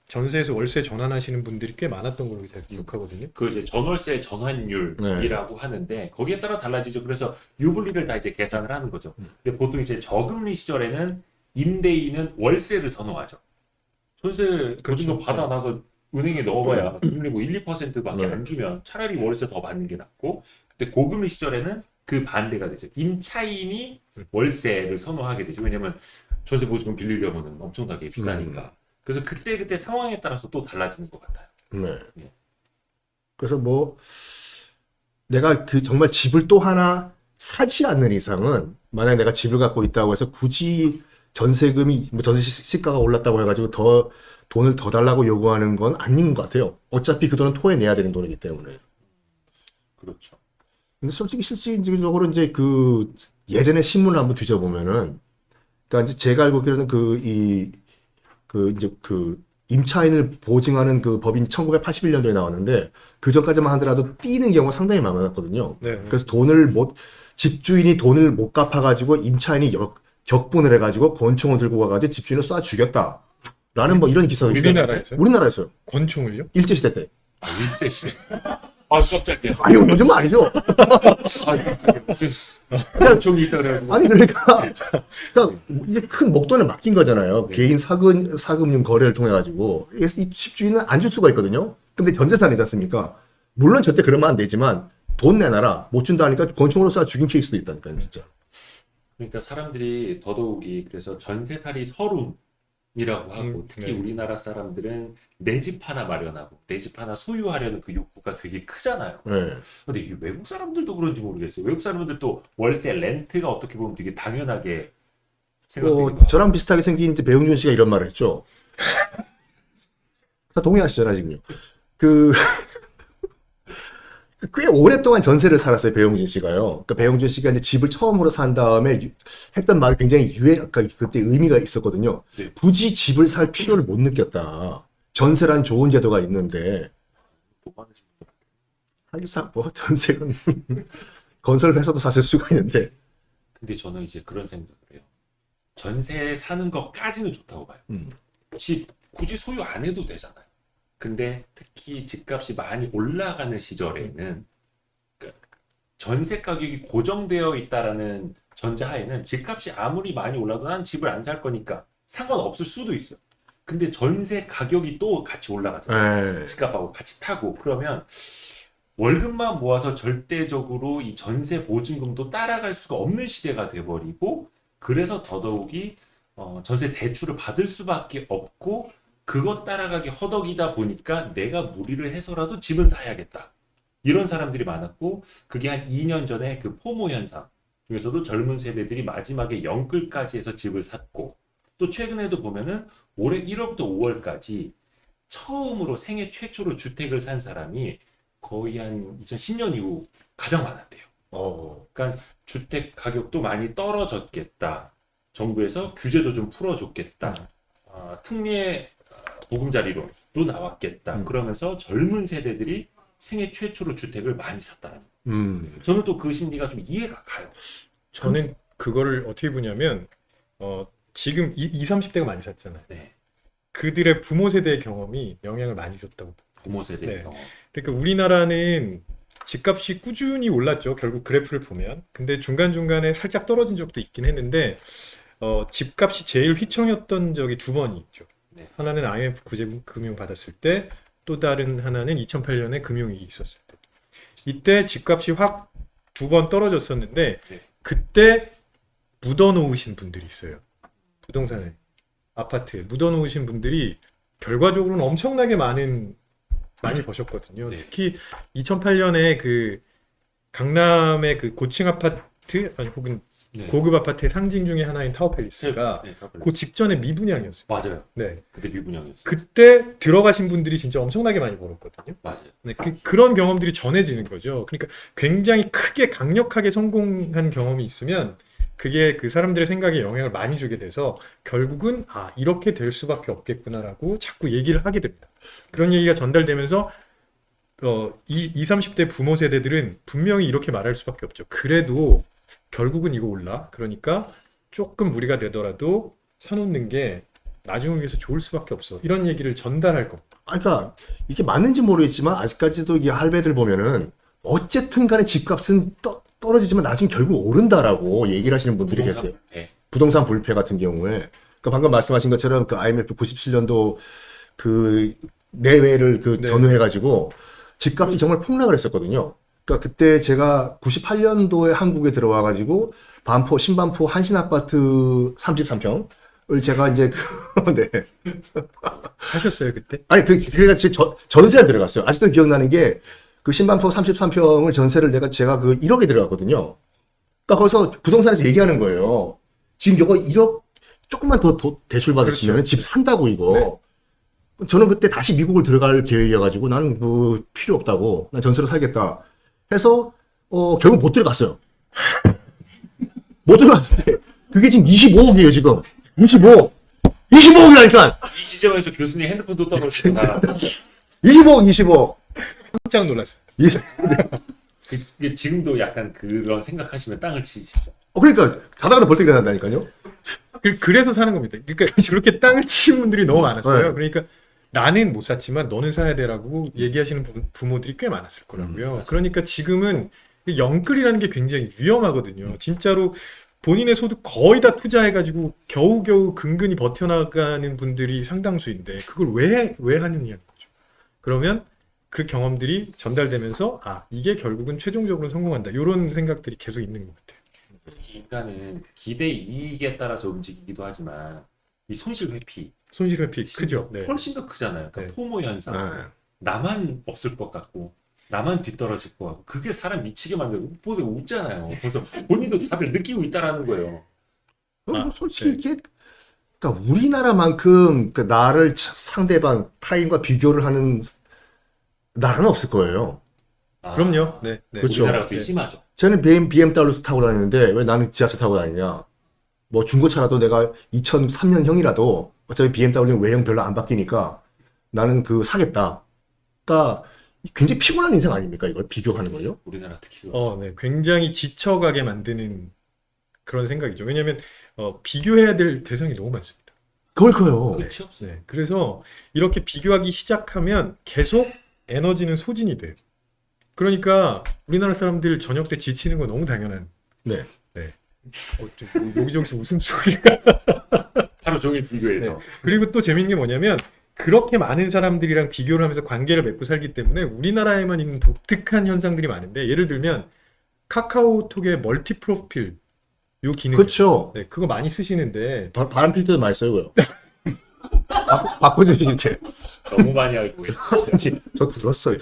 [SPEAKER 3] 전세에서 월세 전환하시는 분들이 꽤 많았던 걸로 제가 기억하거든요.
[SPEAKER 1] 그 이제 전월세 전환율이라고 하는데 거기에 따라 달라지죠. 그래서 유불리를 다 이제 계산을 하는 거죠. 근데 보통 이제 저금리 시절에는 임대인은 월세를 선호하죠. 전세 보증금 받아놔서 은행에 넣어봐야 금리 뭐 1, 2%밖에 안 주면 차라리 월세 더 받는 게 낫고, 근데 고금리 시절에는 그 반대가 되죠. 임차인이 월세를 선호하게 되죠. 왜냐면 전세 보증금 빌리려면 엄청나게 비싸니까. 그래서 그때 상황에 따라서 또 달라지는 것 같아요.
[SPEAKER 2] 네.
[SPEAKER 1] 예.
[SPEAKER 2] 그래서 뭐 내가 그 정말 집을 또 하나 사지 않는 이상은 만약 내가 집을 갖고 있다고 해서 굳이 전세금이 뭐 전세 시가가 올랐다고 해가지고 더 돈을 더 달라고 요구하는 건 아닌 것 같아요. 어차피 그 돈은 토해 내야 되는 돈이기 때문에.
[SPEAKER 1] 그렇죠.
[SPEAKER 2] 근데 솔직히 실질적으로 이제 그 예전에 신문을 한번 뒤져보면은, 그러니까 이제 제가 알고 있기로는 이제 임차인을 보증하는 그 법이 1981년도에 나왔는데 그 전까지만 하더라도 삐는 경우가 상당히 많았거든요.
[SPEAKER 3] 네.
[SPEAKER 2] 그래서 집주인이 돈을 못 갚아가지고 임차인이 격분을 해가지고 권총을 들고 가가지고 집주인을 쏴 죽였다. 라는 뭐 이런 기사가 있어요.
[SPEAKER 3] 우리나라에서요?
[SPEAKER 2] 우리나라에서요.
[SPEAKER 3] 권총을요?
[SPEAKER 2] 일제시대 때.
[SPEAKER 1] 일제시. 깜짝이야.
[SPEAKER 2] 아니, 요즘은 아니죠.
[SPEAKER 1] 깜짝이야. 무슨 종이 있더라고.
[SPEAKER 2] 아니, 그러니까 이게 큰 목돈을 맡긴 거잖아요.
[SPEAKER 1] 네.
[SPEAKER 2] 개인 사금융 거래를 통해가지고. 이 집주인은 안 줄 수가 있거든요. 근데 전재산이지 않습니까? 물론 절대 그러면 안 되지만 돈 내놔라. 못 준다 하니까 권총으로 쏴 죽인 케이스도 있다니까요, 진짜.
[SPEAKER 1] 그러니까 사람들이 더더욱이 그래서 전세살이 서름이라고 하고 특히
[SPEAKER 3] 네.
[SPEAKER 1] 우리나라 사람들은 내 집 하나 마련하고 내 집 하나 소유하려는 그 욕구가 되게 크잖아요.
[SPEAKER 2] 네.
[SPEAKER 1] 근데 이게 외국 사람들도 그런지 모르겠어요. 외국 사람들도 월세 렌트가 어떻게 보면 되게 당연하게 생각되기도 하고.
[SPEAKER 2] 저랑 비슷하게 생긴 이제 배용준 씨가 이런 말을 했죠. 다 동의하시잖아, 지금요. 꽤 오랫동안 전세를 살았어요, 배용준 씨가요. 그러니까 배용준 씨가 이제 집을 처음으로 산 다음에 했던 말이 굉장히 그러니까 그때 의미가 있었거든요.
[SPEAKER 1] 네.
[SPEAKER 2] 굳이 집을 살 필요를 못 느꼈다. 전세란 좋은 제도가 있는데, 뭐, 전세는 건설 회사도 사실 수가 있는데.
[SPEAKER 1] 근데 저는 이제 그런 생각을 해요. 전세 사는 것까지는 좋다고 봐요. 집 굳이 소유 안 해도 되잖아요. 근데 특히 집값이 많이 올라가는 시절에는 전세 가격이 고정되어 있다라는 전제하에는 집값이 아무리 많이 올라도 난 집을 안 살 거니까 상관없을 수도 있어요. 근데 전세 가격이 또 같이 올라가잖아요.
[SPEAKER 2] 네.
[SPEAKER 1] 집값하고 같이 타고 그러면 월급만 모아서 절대적으로 이 전세 보증금도 따라갈 수가 없는 시대가 돼버리고 그래서 더더욱이 전세 대출을 받을 수밖에 없고 그것 따라가기 허덕이다 보니까 내가 무리를 해서라도 집은 사야겠다. 이런 사람들이 많았고 그게 한 2년 전에 그 포모 현상 중에서도 젊은 세대들이 마지막에 영끌까지 해서 집을 샀고 또 최근에도 보면은 올해 1월부터 5월까지 처음으로 생애 최초로 주택을 산 사람이 거의 한 2010년 이후 가장 많았대요. 그러니까 주택 가격도 많이 떨어졌겠다. 정부에서 규제도 좀 풀어줬겠다. 특례 보금자리론도 나왔겠다. 그러면서 젊은 세대들이 생애 최초로 주택을 많이 샀다는 거예요. 저는 또 그 심리가 좀 이해가 가요.
[SPEAKER 3] 저는 그거를 어떻게 보냐면 지금 20, 30대가 많이 샀잖아요.
[SPEAKER 1] 네.
[SPEAKER 3] 그들의 부모 세대의 경험이 영향을 많이 줬다고.
[SPEAKER 1] 부모 세대.
[SPEAKER 3] 네. 그러니까 우리나라는 집값이 꾸준히 올랐죠. 결국 그래프를 보면. 근데 중간중간에 살짝 떨어진 적도 있긴 했는데 집값이 제일 휘청였던 적이 두 번이 있죠.
[SPEAKER 1] 네.
[SPEAKER 3] 하나는 IMF 구제금융 받았을 때, 또 다른 하나는 2008년에 금융위기 있었을 때. 이때 집값이 확 두 번 떨어졌었는데
[SPEAKER 1] 네.
[SPEAKER 3] 그때 묻어놓으신 분들이 있어요. 부동산에, 아파트에 묻어놓으신 분들이 결과적으로는 엄청나게 많이 버셨거든요.
[SPEAKER 1] 네.
[SPEAKER 3] 특히 2008년에 그 강남의 그 고층 아파트 아니 혹은
[SPEAKER 1] 네.
[SPEAKER 3] 고급 아파트의 상징 중에 하나인 타워팰리스가
[SPEAKER 1] 네,
[SPEAKER 3] 그 직전에 미분양이었어요.
[SPEAKER 1] 맞아요.
[SPEAKER 3] 네,
[SPEAKER 1] 그때 미분양이었어요.
[SPEAKER 3] 그때 들어가신 분들이 진짜 엄청나게 많이 벌었거든요.
[SPEAKER 1] 맞아요.
[SPEAKER 3] 네, 그런 경험들이 전해지는 거죠. 그러니까 굉장히 크게 강력하게 성공한 경험이 있으면 그게 그 사람들의 생각에 영향을 많이 주게 돼서 결국은 이렇게 될 수밖에 없겠구나라고 자꾸 얘기를 하게 됩니다. 그런 얘기가 전달되면서 20, 30대 부모 세대들은 분명히 이렇게 말할 수밖에 없죠. 그래도 결국은 이거 올라. 그러니까 조금 무리가 되더라도 사놓는 게 나중을 위해서 좋을 수밖에 없어. 이런 얘기를 전달할 겁니다.
[SPEAKER 2] 그러니까 이게 맞는지 모르겠지만 아직까지도 이 할배들 보면은 어쨌든 간에 집값은 떨어지지만 나중에 결국 오른다라고 얘기를 하시는 분들이 계세요.
[SPEAKER 1] 불패.
[SPEAKER 2] 부동산 불패 같은 경우에. 그러니까 방금 말씀하신 것처럼 그 IMF 97년도 그 내외를 그
[SPEAKER 3] 네.
[SPEAKER 2] 전후해가지고 집값이 정말 폭락을 했었거든요. 그러니까 그때 제가 98년도에 한국에 들어와가지고 신반포 한신아파트 33평을 제가 이제 네.
[SPEAKER 3] 사셨어요 그때?
[SPEAKER 2] 아니 그러니까 전세에 들어갔어요. 아직도 기억나는 게 그 신반포 33평을 전세를 제가 그 1억에 들어갔거든요. 그러니까 거기서 부동산에서 얘기하는 거예요. 지금 이거 1억 조금만 더 대출 받으시면
[SPEAKER 3] 그렇죠.
[SPEAKER 2] 집 산다고 이거. 저는 그때 다시 미국을 들어갈 계획이어가지고 나는 그 필요 없다고 난 전세로 살겠다 해서 결국 못 들어갔어요. 못 들어갔는데 그게 지금 25억이에요 지금. 25억이라니까.
[SPEAKER 1] 이 시점에서 교수님 핸드폰도 떨어지구나.
[SPEAKER 2] 25억 25억.
[SPEAKER 3] 깜짝 놀랐어요.
[SPEAKER 1] 이게 지금도 약간 그런 생각하시면 땅을 치시죠.
[SPEAKER 2] 그러니까 자다가도 벌떡 일어난다니까요.
[SPEAKER 3] 그래서 사는 겁니다. 그러니까 저렇게 땅을 치신 분들이 너무 많았어요.
[SPEAKER 2] 네.
[SPEAKER 3] 그러니까 나는 못 샀지만 너는 사야 되라고 얘기하시는 부모들이 꽤 많았을 거라고요. 그러니까 지금은 영끌이라는 게 굉장히 위험하거든요. 진짜로 본인의 소득 거의 다 투자해가지고 겨우겨우 근근히 버텨나가는 분들이 상당수인데 그걸 왜 하느냐는 거죠. 그러면 그 경험들이 전달되면서 이게 결국은 최종적으로 성공한다. 이런 생각들이 계속 있는 것 같아요.
[SPEAKER 1] 인간은 기대 이익에 따라서 움직이기도 하지만 이 손실 회피
[SPEAKER 3] 손실 회피 크죠. 네.
[SPEAKER 1] 훨씬 더 크잖아요. 그러니까
[SPEAKER 3] 네.
[SPEAKER 1] 포모 현상.
[SPEAKER 2] 네.
[SPEAKER 1] 나만 없을 것 같고 나만 뒤떨어질 것 같고 그게 사람 미치게 만들고 보다 웃잖아요. 그래서 본인도 답을 느끼고 있다라는 거예요.
[SPEAKER 2] 솔직히 이게 그러니까 우리나라만큼 그 나를 상대방 타인과 비교를 하는 나라는 없을 거예요.
[SPEAKER 3] 그럼요. 네. 네.
[SPEAKER 2] 그렇죠.
[SPEAKER 1] 우리나라가 되게
[SPEAKER 3] 네.
[SPEAKER 1] 심하죠.
[SPEAKER 2] 저는 BMW 타고 다니는데 왜 나는 지하철 타고 다니냐? 뭐 중고차라도 내가 2003년형이라도 어차피 BMW는 외형 별로 안 바뀌니까 나는 사겠다. 그러니까 굉장히 피곤한 인생 아닙니까? 이걸 비교하는 거요?
[SPEAKER 1] 우리나라 특히
[SPEAKER 3] 네. 굉장히 지쳐가게 만드는 그런 생각이죠. 왜냐하면 비교해야 될 대상이 너무 많습니다.
[SPEAKER 2] 그러니까요.
[SPEAKER 1] 끝이 없어요.
[SPEAKER 3] 네. 그래서 이렇게 비교하기 시작하면 계속 에너지는 소진이 돼요. 그러니까 우리나라 사람들 저녁 때 지치는 거 너무 당연한.
[SPEAKER 2] 네.
[SPEAKER 3] 좀 여기저기서 웃음소리가.
[SPEAKER 1] 하루 종일 비교해서.
[SPEAKER 3] 네. 그리고 또 재밌는 게 뭐냐면 그렇게 많은 사람들이랑 비교를 하면서 관계를 맺고 살기 때문에 우리나라에만 있는 독특한 현상들이 많은데 예를 들면 카카오톡의 멀티 프로필 요 기능.
[SPEAKER 2] 그렇죠.
[SPEAKER 3] 네, 그거 많이 쓰시는데
[SPEAKER 2] 바람 필 때도 많이 써요. 바꿔주시 이렇게.
[SPEAKER 1] 너무 많이 알고 있어요.
[SPEAKER 2] 저 들었어요.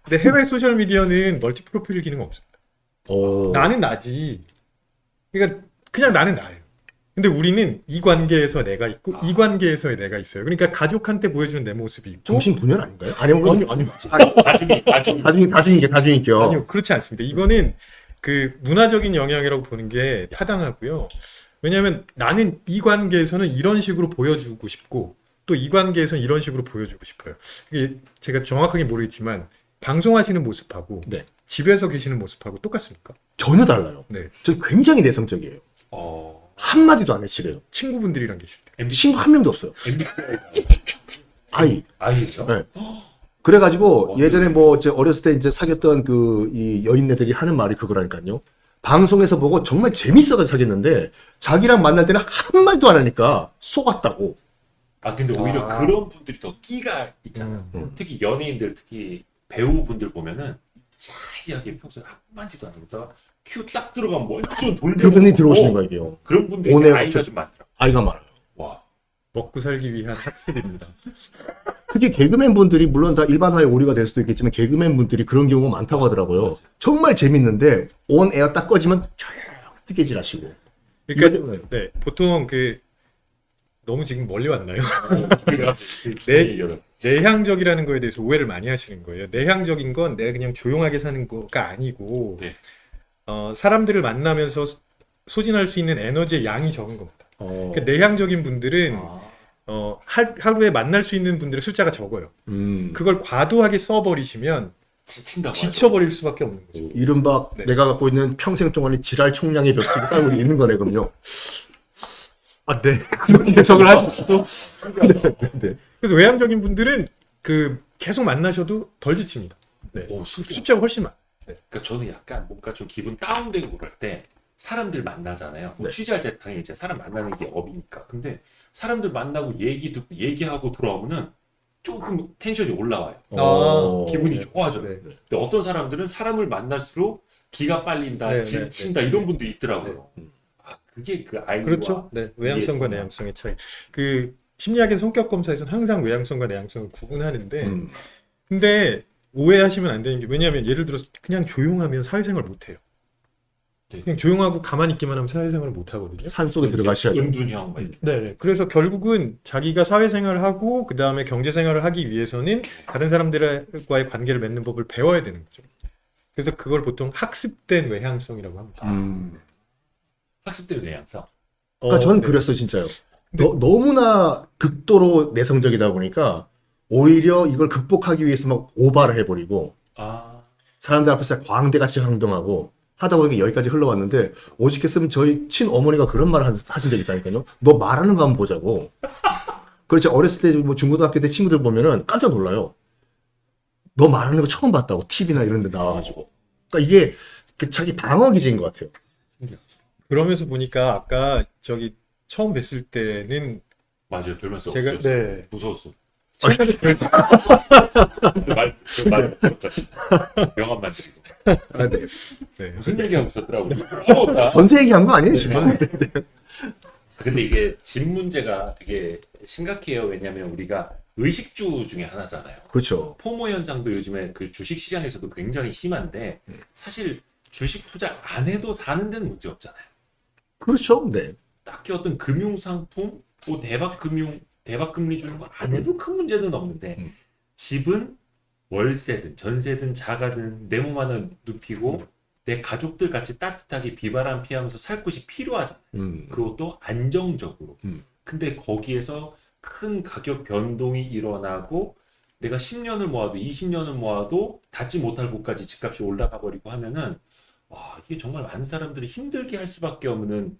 [SPEAKER 3] 근데 해외 소셜 미디어는 멀티 프로필 기능 없습니다. 나는 나지. 그러니까 그냥 나는 나예요. 근데 우리는 이 관계에서 내가 있고 이 관계에서 내가 있어요. 그러니까 가족한테 보여주는 내 모습이 있고
[SPEAKER 2] 정신 분열 아닌가요? 아니요. 다중이죠.
[SPEAKER 3] 아니요, 그렇지 않습니다. 이거는 그 문화적인 영향이라고 보는 게 타당하고요. 왜냐하면 나는 이 관계에서는 이런 식으로 보여주고 싶고 또 이 관계에서는 이런 식으로 보여주고 싶어요. 이게 제가 정확하게 모르겠지만 방송하시는 모습하고
[SPEAKER 2] 네.
[SPEAKER 3] 집에서 계시는 모습하고 똑같습니까?
[SPEAKER 2] 전혀 달라요.
[SPEAKER 3] 네.
[SPEAKER 2] 저 굉장히 내성적이에요. 한마디도 안 해, 집에요.
[SPEAKER 3] 친구분들이랑 계실 때.
[SPEAKER 2] 친구 한 명도 없어요.
[SPEAKER 1] 아이죠?
[SPEAKER 2] 네. 그래가지고 예전에 뭐 제 어렸을 때 이제 사귀었던 그 이 여인네들이 하는 말이 그거라니까요. 방송에서 보고 정말 재밌어서 사귀었는데 자기랑 만날 때는 한마디도 안 하니까 속았다고.
[SPEAKER 1] 근데 오히려 그런 분들이 더 끼가 있잖아. 특히 연예인들, 특히 배우분들 보면은 샤이하게 평소에 한마디도 안 하다가 큐 딱 들어가면 완전 돌리고
[SPEAKER 2] 그분이 들어오시는 거예요, 이게요.
[SPEAKER 1] 그런 분들이
[SPEAKER 2] 오늘
[SPEAKER 1] 아이가 좀 많더라고.
[SPEAKER 2] 아이가 많아요.
[SPEAKER 1] 와.
[SPEAKER 3] 먹고 살기 위한 학습입니다.
[SPEAKER 2] 특히 개그맨 분들이 물론 다 일반화의 오류가 될 수도 있겠지만 개그맨 분들이 그런 경우가 많다고 하더라고요.
[SPEAKER 1] 맞아요.
[SPEAKER 2] 정말 재밌는데 온 에어 딱 꺼지면 뜨개질 하시고.
[SPEAKER 3] 그러니까 네, 보통 그 너무 지금 멀리 왔나요?
[SPEAKER 1] 네.
[SPEAKER 3] 내향적이라는 거에 대해서 오해를 많이 하시는 거예요. 내향적인 건 내가 그냥 조용하게 사는 거가 아니고
[SPEAKER 1] 네.
[SPEAKER 3] 사람들을 만나면서 소진할 수 있는 에너지의 양이 적은 겁니다. 그러니까 내향적인 분들은 하루에 만날 수 있는 분들의 숫자가 적어요. 그걸 과도하게 써버리시면
[SPEAKER 1] 지친다고
[SPEAKER 3] 지쳐버릴 수밖에 없는 거죠.
[SPEAKER 2] 이른바
[SPEAKER 3] 네.
[SPEAKER 2] 내가 갖고 있는 평생 동안의 지랄 총량의 벽지가 따로 있는 거네, 그럼요.
[SPEAKER 3] 네. 그런 해석을 할 수도.
[SPEAKER 2] 네.
[SPEAKER 3] 그래서 외향적인 분들은 그 계속 만나셔도 덜 지칩니다. 네. 숫자가 훨씬 많아요.
[SPEAKER 1] 그러니까 저는 약간 뭔가 좀 기분 다운되고 그럴 때 사람들 만나잖아요. 뭐
[SPEAKER 2] 네.
[SPEAKER 1] 취재할 때 당연히 이제 사람 만나는 게 업이니까. 근데 사람들 만나고 얘기 듣고 얘기하고 돌아오면은 조금 텐션이 올라와요. 기분이
[SPEAKER 3] 네.
[SPEAKER 1] 좋아져요.
[SPEAKER 3] 네.
[SPEAKER 1] 근데 어떤 사람들은 사람을 만날수록 기가 빨린다,
[SPEAKER 3] 네,
[SPEAKER 1] 지친다
[SPEAKER 3] 네, 네.
[SPEAKER 1] 이런 분도 있더라고요. 그게 그 아이와
[SPEAKER 3] 그렇죠. 네. 외향성과
[SPEAKER 1] 이해성과.
[SPEAKER 3] 내향성의 차이. 그 심리학의 성격 검사에서는 항상 외향성과 내향성을 구분하는데 근데 오해하시면 안 되는 게 왜냐하면 예를 들어서 그냥 조용하면 사회생활 못 해요.
[SPEAKER 1] 네.
[SPEAKER 3] 그냥 조용하고 가만히 있기만 하면 사회생활을 못 하거든요.
[SPEAKER 2] 산 속에 들어가셔야죠.
[SPEAKER 1] 은둔형 막 이렇게.
[SPEAKER 3] 네. 그래서 결국은 자기가 사회생활을 하고 그 다음에 경제생활을 하기 위해서는 다른 사람들과의 관계를 맺는 법을 배워야 되는 거죠. 그래서 그걸 보통 학습된 외향성이라고 합니다.
[SPEAKER 1] 학습된 내향성.
[SPEAKER 2] 그러니까 저는
[SPEAKER 3] 네.
[SPEAKER 2] 그랬어요, 진짜요. 너무나 극도로 내성적이다 보니까 오히려 이걸 극복하기 위해서 막 오바를 해버리고 사람들 앞에서 광대같이 행동하고 하다 보니까 여기까지 흘러왔는데 오직했으면 저희 친어머니가 그런 말을 하신 적이 있다니까요. 너 말하는 거 한번 보자고. 그렇지 어렸을 때 뭐 중고등학교 때 친구들 보면은 깜짝 놀라요. 너 말하는 거 처음 봤다고 TV나 이런 데 나와가지고. 그러니까 이게 그 자기 방어 기제인 것 같아요.
[SPEAKER 3] 그러면서 보니까 아까 저기 처음 뵀을 때는
[SPEAKER 1] 맞아요. 별말 써
[SPEAKER 3] 제가
[SPEAKER 1] 없었어요.
[SPEAKER 3] 네.
[SPEAKER 1] 무서웠어.
[SPEAKER 3] 최근에
[SPEAKER 1] 말 명함 만들고
[SPEAKER 2] 네.
[SPEAKER 3] 네.
[SPEAKER 1] 무슨 얘기하고 있었더라고.
[SPEAKER 2] 전세 얘기한 거 아니에요 지금?
[SPEAKER 1] 근데 이게 집 문제가 되게 심각해요. 왜냐하면 우리가 의식주 중에 하나잖아요.
[SPEAKER 2] 그렇죠.
[SPEAKER 1] 포모 현상도 요즘에 그 주식 시장에서도 굉장히 심한데 사실 주식 투자 안 해도 사는 데는 문제 없잖아요.
[SPEAKER 2] 그렇죠. 네.
[SPEAKER 1] 딱히 어떤 금융 상품, 뭐 대박 금리 주는 거 안 해도 큰 문제는 없는데 집은 월세든 전세든 자가든 내 몸 하나 눕히고 내 가족들 같이 따뜻하게 비바람 피하면서 살 곳이 필요하잖아요. 그것도 안정적으로. 근데 거기에서 큰 가격 변동이 일어나고 내가 10년을 모아도 20년을 모아도 닿지 못할 곳까지 집값이 올라가 버리고 하면은 와 이게 정말 많은 사람들이 힘들게 할 수밖에 없는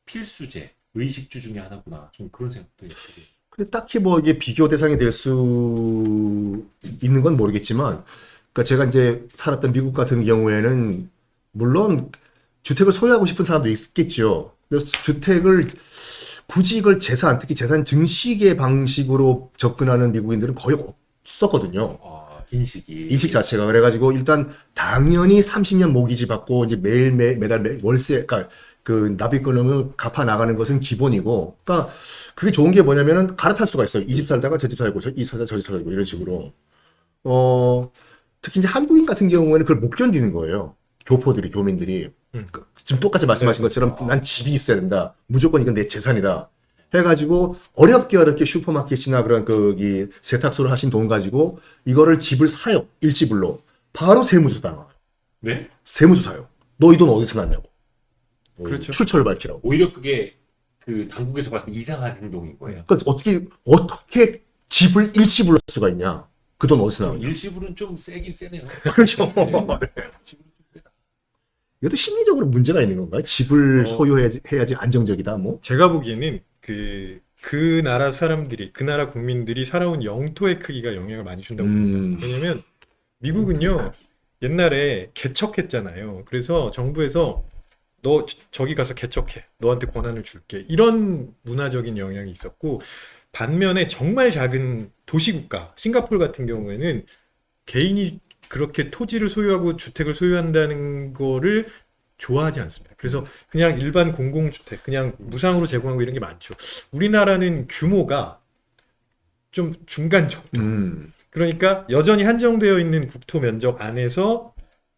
[SPEAKER 1] 필수제, 의식주 중에 하나구나. 좀 그런 생각도 했어요.
[SPEAKER 2] 근데 딱히 뭐 이게 비교 대상이 될 수 있는 건 모르겠지만, 그러니까 제가 이제 살았던 미국 같은 경우에는 물론 주택을 소유하고 싶은 사람도 있겠죠. 그래서 주택을 굳이 이걸 재산, 특히 재산 증식의 방식으로 접근하는 미국인들은 거의 없었거든요.
[SPEAKER 1] 인식이.
[SPEAKER 2] 인식 자체가. 그래가지고 일단 당연히 30년 모기지 받고 이제 매달 월세, 그러니까 그 납입금을 갚아 나가는 것은 기본이고, 그러니까 그게 좋은 게 뭐냐면은 갈아탈 수가 있어요. 이 집 살다가 저 집 살고, 이 집 살다가 저 집 살고 이런 식으로. 특히 이제 한국인 같은 경우에는 그걸 못 견디는 거예요. 교포들이, 교민들이. 지금 똑같이 말씀하신 것처럼 난 집이 있어야 된다. 무조건 이건 내 재산이다. 해가지고 어렵게 슈퍼마켓이나 그런 이 세탁소를 하신 돈 가지고 이거를 집을 사요. 일시불로. 바로 세무조 당해요.
[SPEAKER 1] 네?
[SPEAKER 2] 세무조 사요. 너 이 돈 어디서 났냐고.
[SPEAKER 3] 그렇죠.
[SPEAKER 2] 출처를 밝히라고.
[SPEAKER 1] 오히려 그게 그 당국에서 봤을 때 이상한 행동인 거예요.
[SPEAKER 2] 그러니까 어떻게 집을 일시불로 할 수가 있냐. 그 돈 어디서
[SPEAKER 1] 좀
[SPEAKER 2] 나오냐.
[SPEAKER 1] 일시불은 좀 세긴 세네요.
[SPEAKER 2] 그렇죠.
[SPEAKER 1] 네. 일시불은 좀 세다.
[SPEAKER 2] 이것도 심리적으로 문제가 있는 건가요? 집을 소유해야지 안정적이다. 뭐.
[SPEAKER 3] 제가 보기에는 그 나라 사람들이, 그 나라 국민들이 살아온 영토의 크기가 영향을 많이 준다고 봅니다. 왜냐면 미국은요, 옛날에 개척했잖아요. 그래서 정부에서 너 저기 가서 개척해. 너한테 권한을 줄게. 이런 문화적인 영향이 있었고, 반면에 정말 작은 도시국가, 싱가포르 같은 경우에는 개인이 그렇게 토지를 소유하고 주택을 소유한다는 거를 좋아하지 않습니다. 그래서 그냥 일반 공공주택, 그냥 무상으로 제공하고 이런 게 많죠. 우리나라는 규모가 좀 중간 정도. 그러니까 여전히 한정되어 있는 국토 면적 안에서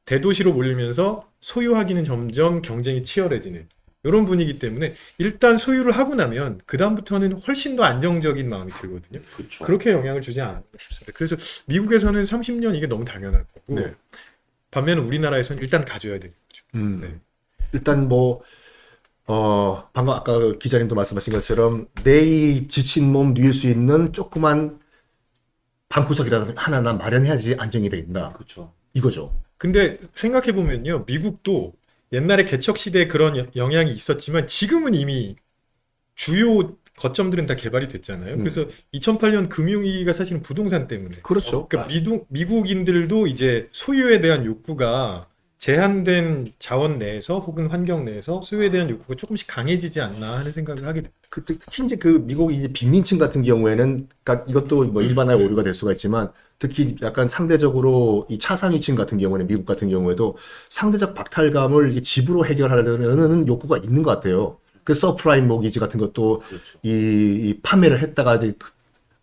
[SPEAKER 3] 대도시로 몰리면서 소유하기는 점점 경쟁이 치열해지는 이런 분위기 때문에 일단 소유를 하고 나면 그 다음부터는 훨씬 더 안정적인 마음이 들거든요.
[SPEAKER 1] 그렇죠.
[SPEAKER 3] 그렇게 영향을 주지 않을까 싶습니다. 그래서 미국에서는 30년 이게 너무 당연한 거고,
[SPEAKER 2] 네.
[SPEAKER 3] 반면에 우리나라에서는 일단 가져야 되는 거죠. 네.
[SPEAKER 2] 일단 뭐, 방금 아까 기자님도 말씀하신 것처럼 내 지친 몸 누일 수 있는 조그만 방구석이라도 하나 난 마련해야지 안정이 된다.
[SPEAKER 1] 그렇죠.
[SPEAKER 2] 이거죠.
[SPEAKER 3] 근데 생각해 보면요, 미국도 옛날에 개척 시대에 그런 영향이 있었지만 지금은 이미 주요 거점들은 다 개발이 됐잖아요. 그래서 2008년 금융위기가 사실은 부동산 때문에.
[SPEAKER 2] 그렇죠.
[SPEAKER 3] 그러니까 미국인들도 이제 소유에 대한 욕구가 제한된 자원 내에서 혹은 환경 내에서 소유에 대한 욕구가 조금씩 강해지지 않나 하는 생각을 하게 됩니다.
[SPEAKER 2] 특히 이제 그 미국 이제 빈민층 같은 경우에는, 그러니까 이것도 뭐 일반화의 오류가 될 수가 있지만, 특히 약간 상대적으로 이 차상위층 같은 경우에는 미국 같은 경우에도 상대적 박탈감을 이제 집으로 해결하려는 욕구가 있는 것 같아요. 그 서프라임 모기지 같은 것도
[SPEAKER 1] 그렇죠.
[SPEAKER 2] 이 판매를 했다가 이제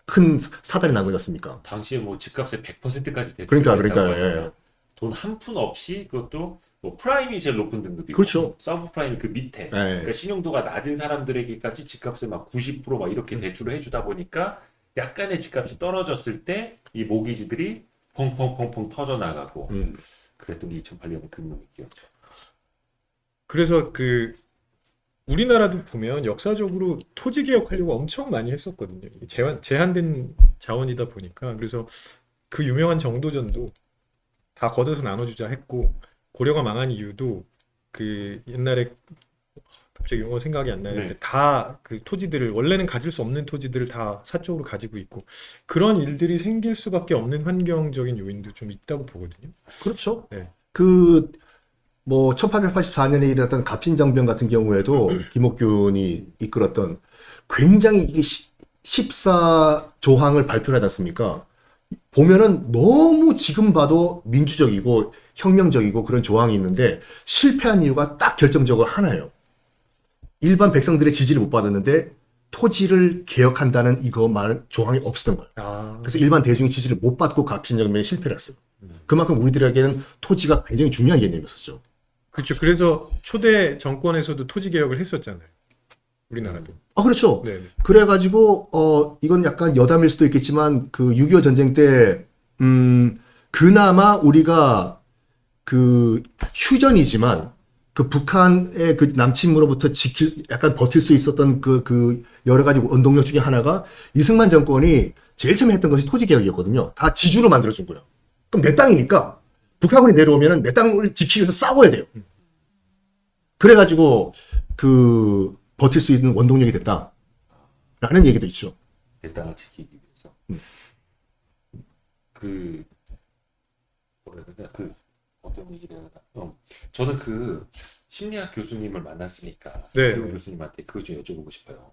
[SPEAKER 2] 큰 사달이 난 거지 않습니까?
[SPEAKER 1] 당시에 뭐 집값의 100%까지
[SPEAKER 2] 그러니까, 예.
[SPEAKER 1] 돈 한 푼 없이, 그것도 뭐 프라임이 제일 높은 등급이고,
[SPEAKER 2] 그렇죠.
[SPEAKER 1] 서브 프라임이 그 밑에,
[SPEAKER 2] 예.
[SPEAKER 1] 그러니까 신용도가 낮은 사람들에게까지 집값을 막 90% 이렇게 대출을 해주다 보니까 약간의 집값이 떨어졌을 때 이 모기지들이 펑펑펑펑 터져 나가고 그랬던 게 2008년 금융위기였죠.
[SPEAKER 3] 그래서 우리나라도 보면 역사적으로 토지 개혁하려고 엄청 많이 했었거든요. 이게 제한된 자원이다 보니까. 그래서 그 유명한 정도전도 다 걷어서 나눠주자 했고, 고려가 망한 이유도 그 옛날에 갑자기 용어 생각이 안 나는데,
[SPEAKER 1] 네.
[SPEAKER 3] 다 그 토지들을, 원래는 가질 수 없는 토지들을 다 사적으로 가지고 있고, 그런 일들이 생길 수밖에 없는 환경적인 요인도 좀 있다고 보거든요.
[SPEAKER 2] 그렇죠.
[SPEAKER 3] 네.
[SPEAKER 2] 뭐 1884년에 일어났던 갑신정변 같은 경우에도 김옥균이 이끌었던 굉장히 이게 14조항을 발표하지 않습니까? 보면은 너무 지금 봐도 민주적이고 혁명적이고 그런 조항이 있는데 실패한 이유가 딱 결정적으로 하나예요. 일반 백성들의 지지를 못 받았는데 토지를 개혁한다는 조항이 없었던 거예요. 그래서 일반 대중의 지지를 못 받고 갑신정변에 실패를 했어요. 그만큼 우리들에게는 토지가 굉장히 중요한 개념이었었죠.
[SPEAKER 3] 그렇죠. 그래서 초대 정권에서도 토지 개혁을 했었잖아요. 우리나라도.
[SPEAKER 2] 그렇죠.
[SPEAKER 3] 네.
[SPEAKER 2] 그래가지고, 이건 약간 여담일 수도 있겠지만, 그 6.25 전쟁 때, 그나마 우리가 휴전이지만, 그 북한의 그 남침으로부터 약간 버틸 수 있었던 여러 가지 원동력 중에 하나가 이승만 정권이 제일 처음에 했던 것이 토지 개혁이었거든요. 다 지주로 만들어준 거예요. 그럼 내 땅이니까 북한군이 내려오면은 내 땅을 지키기 위해서 싸워야 돼요. 그래가지고 버틸 수 있는 원동력이 됐다. 라는 얘기도 있죠.
[SPEAKER 1] 내 땅을 지키기 위해서. 그 뭐라 해야 되나 그 어떤 얘기를 해야 되나? 저는 그 심리학 교수님을 만났으니까
[SPEAKER 3] 네,
[SPEAKER 1] 그
[SPEAKER 3] 네.
[SPEAKER 1] 교수님한테 그거 좀 여쭤보고 싶어요.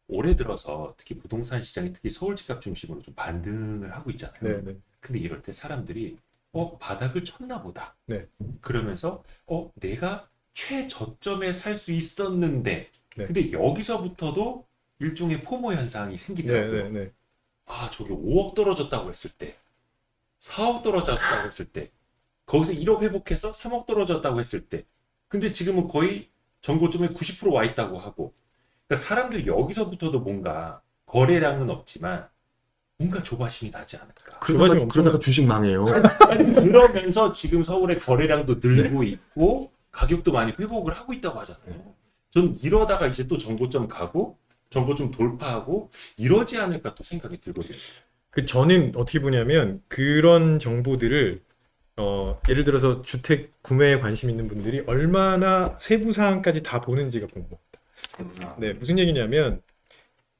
[SPEAKER 1] 올해 들어서 특히 부동산 시장이 특히 서울 집값 중심으로 좀 반등을 하고 있잖아요.
[SPEAKER 3] 네, 네.
[SPEAKER 1] 근데 이럴 때 사람들이 바닥을 쳤나 보다.
[SPEAKER 3] 네.
[SPEAKER 1] 그러면서 내가 최저점에 살 수 있었는데
[SPEAKER 3] 네.
[SPEAKER 1] 근데 여기서부터도 일종의 포모 현상이
[SPEAKER 3] 네,
[SPEAKER 1] 생기더라고요.
[SPEAKER 3] 네, 네.
[SPEAKER 1] 아, 저기 5억 떨어졌다고 했을 때, 4억 떨어졌다고 했을 때, 거기서 1억 회복해서 3억 떨어졌다고 했을 때, 근데 지금은 거의 전고점에 90%와 있다고 하고, 그러니까 사람들이 여기서부터도 뭔가 거래량은 없지만 뭔가 조바심이 나지 않을까.
[SPEAKER 2] 그러다가 주식 망해요.
[SPEAKER 1] 아니, 그러면서 지금 서울의 거래량도 늘고 있고 가격도 많이 회복을 하고 있다고 하잖아요. 전 이러다가 이제 또 전고점 가고 전고점 돌파하고 이러지 않을까 또 생각이 들거든요.
[SPEAKER 3] 저는 어떻게 보냐면 그런 정보들을 예를 들어서 주택 구매에 관심 있는 분들이 얼마나 세부 사항까지 다 보는지가 궁금합니다. 네, 무슨 얘기냐면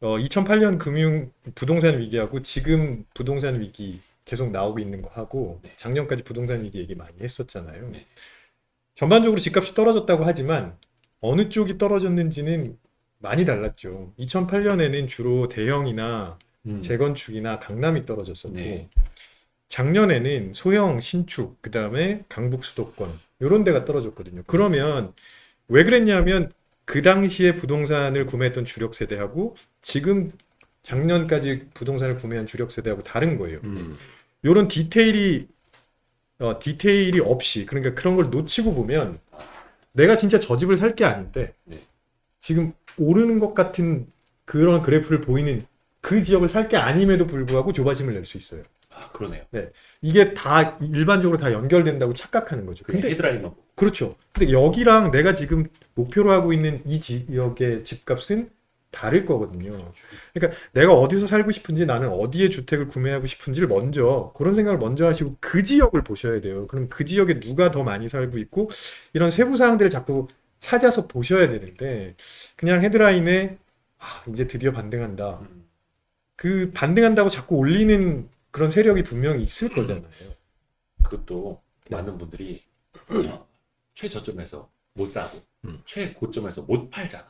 [SPEAKER 3] 2008년 금융 부동산 위기하고 지금 부동산 위기 계속 나오고 있는 거 하고
[SPEAKER 1] 네.
[SPEAKER 3] 작년까지 부동산 위기 얘기 많이 했었잖아요.
[SPEAKER 1] 네.
[SPEAKER 3] 전반적으로 집값이 떨어졌다고 하지만 어느 쪽이 떨어졌는지는 많이 달랐죠. 2008년에는 주로 대형이나 재건축이나 강남이 떨어졌었고
[SPEAKER 1] 네.
[SPEAKER 3] 작년에는 소형 신축 그다음에 강북 수도권 이런 데가 떨어졌거든요. 그러면 왜 그랬냐면 그 당시에 부동산을 구매했던 주력 세대하고 지금 작년까지 부동산을 구매한 주력 세대하고 다른 거예요. 이런 디테일이 없이 그러니까 그런 걸 놓치고 보면 내가 진짜 저 집을 살 게 아닌데
[SPEAKER 1] 네.
[SPEAKER 3] 지금 오르는 것 같은 그런 그래프를 보이는 그 지역을 살 게 아님에도 불구하고 조바심을 낼 수 있어요.
[SPEAKER 1] 아, 그러네요.
[SPEAKER 3] 이게 다 일반적으로 다 연결된다고 착각하는 거죠.
[SPEAKER 1] 근데
[SPEAKER 3] 근데
[SPEAKER 1] 헤드라인만 보고.
[SPEAKER 3] 그렇죠. 근데 여기랑 내가 지금 목표로 하고 있는 이 지역의 집값은 다를 거거든요. 그러니까 내가 어디서 살고 싶은지 나는 어디에 주택을 구매하고 싶은지를 먼저 그런 생각을 먼저 하시고 그 지역을 보셔야 돼요. 그럼 그 지역에 누가 더 많이 살고 있고 이런 세부 사항들을 자꾸 찾아서 보셔야 되는데 그냥 헤드라인에 이제 드디어 반등한다. 그 반등한다고 자꾸 올리는 그런 세력이 분명히 있을 거잖아요.
[SPEAKER 1] 그것도 많은 분들이 최저점에서 못 사고 최고점에서 못 팔잖아.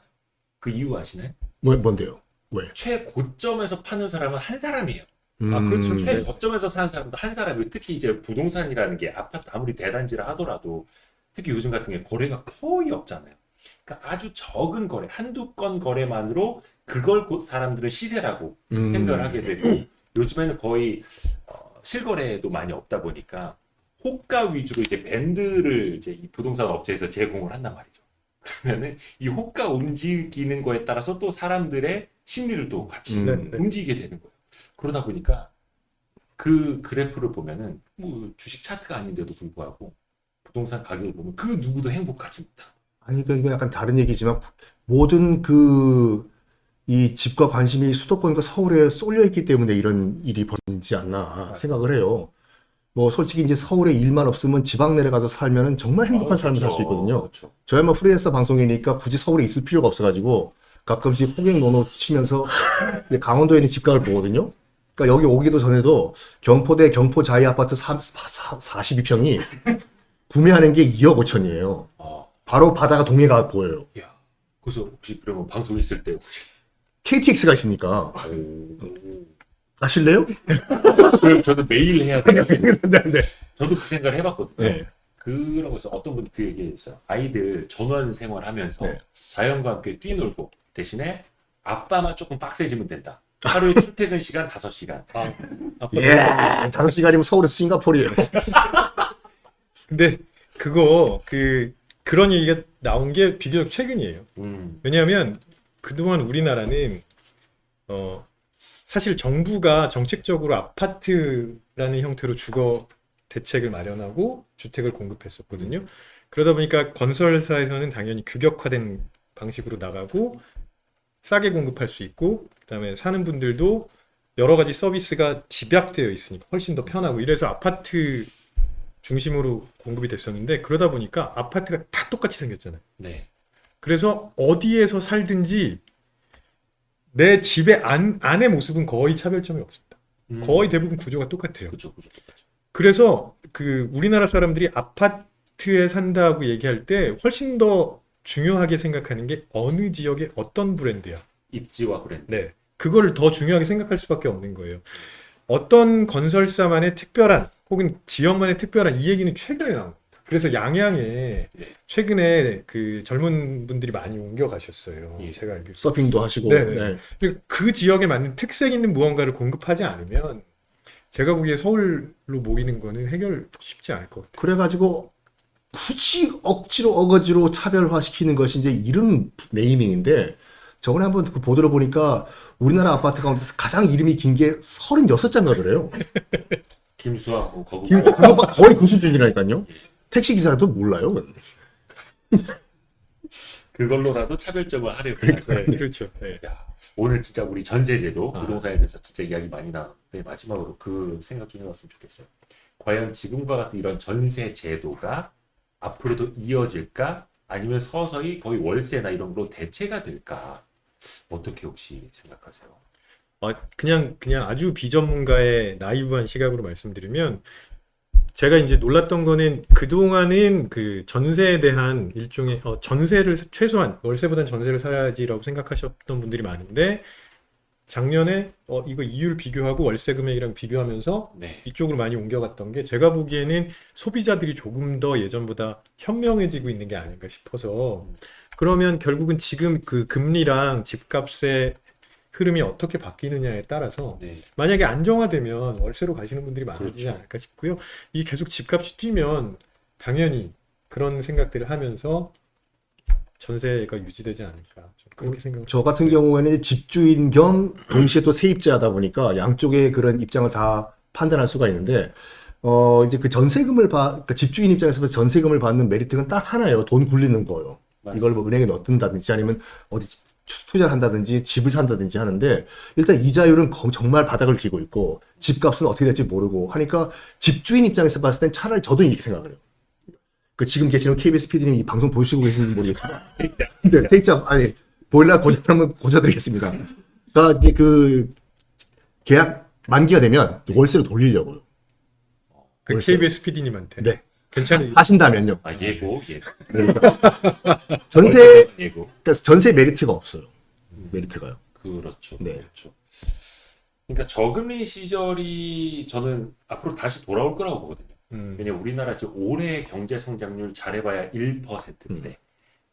[SPEAKER 1] 그 이유 아시나요?
[SPEAKER 2] 뭔데요? 왜?
[SPEAKER 1] 최고점에서 파는 사람은 한 사람이에요.
[SPEAKER 3] 그렇죠.
[SPEAKER 1] 최저점에서 사는 사람도 한 사람이고 특히 이제 부동산이라는 게 아파트 아무리 대단지라 하더라도 특히 요즘 같은 게 거래가 거의 없잖아요. 그러니까 아주 적은 거래, 한두 건 거래만으로 그걸 곧 사람들은 시세라고 생각을 하게 되고 요즘에는 거의 실거래도 많이 없다 보니까 호가 위주로 이제 밴드를 이제 이 부동산 업체에서 제공을 한단 말이죠. 그러면은 이 호가 움직이는 거에 따라서 또 사람들의 심리를 또 같이 움직이게 되는 거예요. 그러다 보니까 그 그래프를 보면은 뭐 주식 차트가 아닌데도 불구하고 부동산 가격을 보면 그 누구도 행복하지 못하고.
[SPEAKER 2] 아니, 그러니까 이거 약간 다른 얘기지만 모든 이 집과 관심이 수도권과 서울에 쏠려 있기 때문에 이런 일이 벌어지지 않나 생각을 해요. 뭐 솔직히 이제 서울에 일만 없으면 지방 내려가서 살면은 정말 행복한 삶을 살 수 있거든요.
[SPEAKER 1] 그렇죠.
[SPEAKER 2] 저야 뭐 프리랜서 방송이니까 굳이 서울에 있을 필요가 없어가지고 가끔씩 호갱 노노 치면서 강원도에 있는 집값을 보거든요. 그러니까 여기 오기도 전에도 경포대 경포 자이 아파트 42평이 구매하는 게 2억 5천이에요. 바로 바다가 동해가 보여요.
[SPEAKER 1] 야, 그래서 혹시 그러면 방송 있을 때 혹시
[SPEAKER 2] KTX가 있으니까 가실래요?
[SPEAKER 1] 그럼 저는 매일 해야 돼요.
[SPEAKER 2] 네.
[SPEAKER 1] 저도 그 생각을 해봤거든요.
[SPEAKER 2] 네.
[SPEAKER 1] 그러고 해서 어떤 분이 그 얘기했어요. 아이들 전원 생활하면서
[SPEAKER 2] 네.
[SPEAKER 1] 자연과 함께 뛰놀고 대신에 아빠만 조금 빡세지면 된다. 하루에 출퇴근 시간 5시간.
[SPEAKER 2] 예, 5시간이면 서울에서 싱가포르예요.
[SPEAKER 3] 근데 그런 얘기가 나온 게 비교적 최근이에요. 왜냐하면 그동안 우리나라는 사실 정부가 정책적으로 아파트라는 형태로 주거 대책을 마련하고 주택을 공급했었거든요. 그러다 보니까 건설사에서는 당연히 규격화된 방식으로 나가고 싸게 공급할 수 있고 그다음에 사는 분들도 여러 가지 서비스가 집약되어 있으니까 훨씬 더 편하고 이래서 아파트 중심으로 공급이 됐었는데 그러다 보니까 아파트가 다 똑같이 생겼잖아요.
[SPEAKER 1] 네.
[SPEAKER 3] 그래서 어디에서 살든지 내 집의 안의 모습은 거의 차별점이 없습니다. 거의 대부분 구조가 똑같아요.
[SPEAKER 1] 그렇죠, 그렇죠.
[SPEAKER 3] 그래서 그 우리나라 사람들이 아파트에 산다고 얘기할 때 훨씬 더 중요하게 생각하는 게 어느 지역의 어떤 브랜드야.
[SPEAKER 1] 입지와 브랜드.
[SPEAKER 3] 네. 그걸 더 중요하게 생각할 수밖에 없는 거예요. 어떤 건설사만의 특별한 혹은 지역만의 특별한 이 얘기는 최근에 나온 겁니다. 그래서 양양에
[SPEAKER 1] 네.
[SPEAKER 3] 최근에 그 젊은 분들이 많이 옮겨 가셨어요.
[SPEAKER 1] 예.
[SPEAKER 3] 제가 알기로.
[SPEAKER 2] 서핑도 하시고.
[SPEAKER 3] 네.
[SPEAKER 2] 네.
[SPEAKER 3] 그리고 그 지역에 맞는 특색 있는 무언가를 공급하지 않으면 제가 보기에 서울로 모이는 거는 해결 쉽지 않을 것 같아요.
[SPEAKER 2] 그래가지고 굳이 억지로 어거지로 차별화시키는 것이 이제 이름 네이밍인데 저번에 한번 그 보도를 보니까 우리나라 아파트 가운데서 가장 이름이 긴 게 36자인가 그래요.
[SPEAKER 1] 김수아, 뭐 거구.
[SPEAKER 2] 그거 거의 그 수준이라니까요. 택시 기사도 몰라요.
[SPEAKER 1] 그걸로라도 차별점을 하려고.
[SPEAKER 3] 그렇죠. 네.
[SPEAKER 1] 야, 오늘 진짜 우리 전세제도
[SPEAKER 3] 아.
[SPEAKER 1] 부동산에 대해서 진짜 이야기 많이 나왔는데 마지막으로 그 생각 좀 해봤으면 좋겠어요. 과연 지금과 같은 이런 전세제도가 앞으로도 이어질까? 아니면 서서히 거의 월세나 이런 걸로 대체가 될까? 어떻게 혹시 생각하세요?
[SPEAKER 3] 그냥 아주 비전문가의 나이브한 시각으로 말씀드리면 제가 이제 놀랐던 거는 그동안은 그 전세에 대한 일종의 전세를 최소한 월세보단 전세를 사야지라고 생각하셨던 분들이 많은데 작년에 이거 이율 비교하고 월세 금액이랑 비교하면서
[SPEAKER 1] 네.
[SPEAKER 3] 이쪽으로 많이 옮겨갔던 게 제가 보기에는 소비자들이 조금 더 예전보다 현명해지고 있는 게 아닌가 싶어서 그러면 결국은 지금 그 금리랑 집값의 흐름이 어떻게 바뀌느냐에 따라서
[SPEAKER 1] 네.
[SPEAKER 3] 만약에 안정화되면 월세로 가시는 분들이 많아지지
[SPEAKER 1] 그렇죠.
[SPEAKER 3] 않을까 싶고요. 이 계속 집값이 뛰면 당연히 그런 생각들을 하면서 전세가 유지되지 않을까 좀 그렇게 생각합니다.
[SPEAKER 2] 저 같은 경우에는 집주인 겸 동시에 또 세입자다 보니까 양쪽의 그런 입장을 다 판단할 수가 있는데 이제 그 전세금을 그러니까 집주인 입장에서 전세금을 받는 메리트는 딱 하나예요. 돈 굴리는 거예요.
[SPEAKER 1] 맞아요.
[SPEAKER 2] 이걸 뭐 은행에 넣든다든지 아니면 어디 투자를 한다든지 집을 산다든지 하는데 일단 이자율은 정말 바닥을 기고 있고 집값은 어떻게 될지 모르고 하니까 집주인 입장에서 봤을 땐 차라리 저도 이렇게 생각을 해요. 그 지금 계시는 KBS PD님 이 방송 보시고 계시는지 모르겠지만 네, 세입자 아니 보일러 고장하면 고쳐드리겠습니다. 그러니까 이제 그 계약 만기가 되면 월세로 돌리려고요.
[SPEAKER 3] 그
[SPEAKER 2] 월세.
[SPEAKER 3] KBS PD님한테
[SPEAKER 2] 네.
[SPEAKER 3] 괜찮은
[SPEAKER 2] 사신다면요.
[SPEAKER 1] 예고.
[SPEAKER 2] 전세
[SPEAKER 1] 예고.
[SPEAKER 2] 그러니까 전세 메리트가 없어요. 메리트가요.
[SPEAKER 1] 그렇죠.
[SPEAKER 2] 네.
[SPEAKER 1] 그렇죠. 그러니까 저금리 시절이 저는 앞으로 다시 돌아올 거라고 보거든요. 왜냐면 우리나라 지금 올해 경제 성장률 잘해봐야 1%대.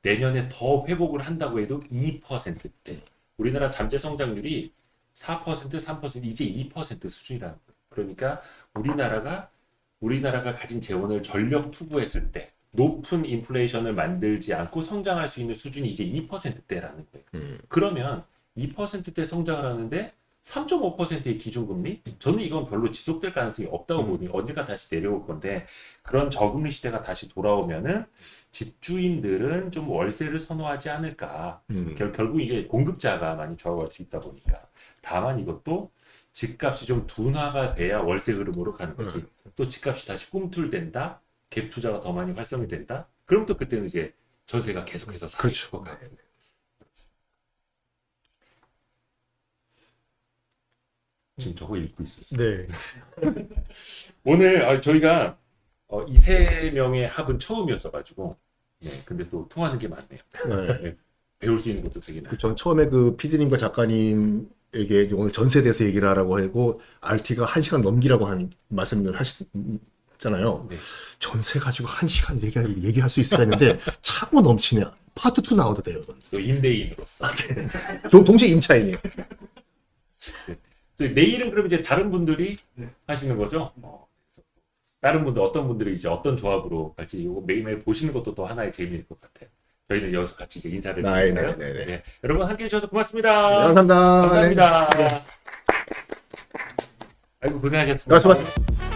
[SPEAKER 1] 내년에 더 회복을 한다고 해도 2%대. 우리나라 잠재 성장률이 4%, 3% 이제 2% 수준이라는 거예요. 그러니까 우리나라가 가진 재원을 전력 투구했을 때 높은 인플레이션을 만들지 않고 성장할 수 있는 수준이 이제 2%대라는 거예요. 그러면 2%대 성장을 하는데 3.5%의 기준금리? 저는 이건 별로 지속될 가능성이 없다고 보니 언젠가 다시 내려올 건데 그런 저금리 시대가 다시 돌아오면은 집주인들은 좀 월세를 선호하지 않을까. 결국 이게 공급자가 많이 좌우할 수 있다 보니까. 다만 이것도 집값이 좀 둔화가 돼야 월세 흐름으로 가는 거지. 또 집값이 다시 꿈틀댄다. 갭 투자가 더 많이 활성이 된다. 그럼 또 그때는 이제 전세가 계속해서 상승할 것 같고. 지금 저거 읽고 있었어요.
[SPEAKER 3] 네.
[SPEAKER 1] 오늘 저희가 이 세 명의 합은 처음이었어가지고, 네, 근데 또 통하는 게 많네요. 네, 배울 수 있는 것도 되게 많아요.
[SPEAKER 2] 저는 처음에 그 PD님과 작가님에게 오늘 전세에 대해서 얘기를 하라고 하고 RT가 1시간 넘기라고 한 말씀을 하셨잖아요.
[SPEAKER 1] 네.
[SPEAKER 2] 전세 가지고 1시간 얘기할 수 있을까 했는데 차고 넘치네. 파트 2 나와도 돼요.
[SPEAKER 1] 또 임대인으로서.
[SPEAKER 2] 동시에 임차인이에요.
[SPEAKER 1] 내일은 그럼 이제 다른 분들이 하시는 거죠? 그래서 다른 분들 어떤 분들이 이제 어떤 조합으로 갈지 이거 매일매일 보시는 것도 또 하나의 재미일 것 같아요. 저희는 여기서 같이 이제 인사를 드리고요. 네. 여러분 함께해 주셔서 고맙습니다.
[SPEAKER 2] 감사합니다.
[SPEAKER 1] 감사합니다. 아이고 고생하셨습니다.
[SPEAKER 2] 수고하셨습니다.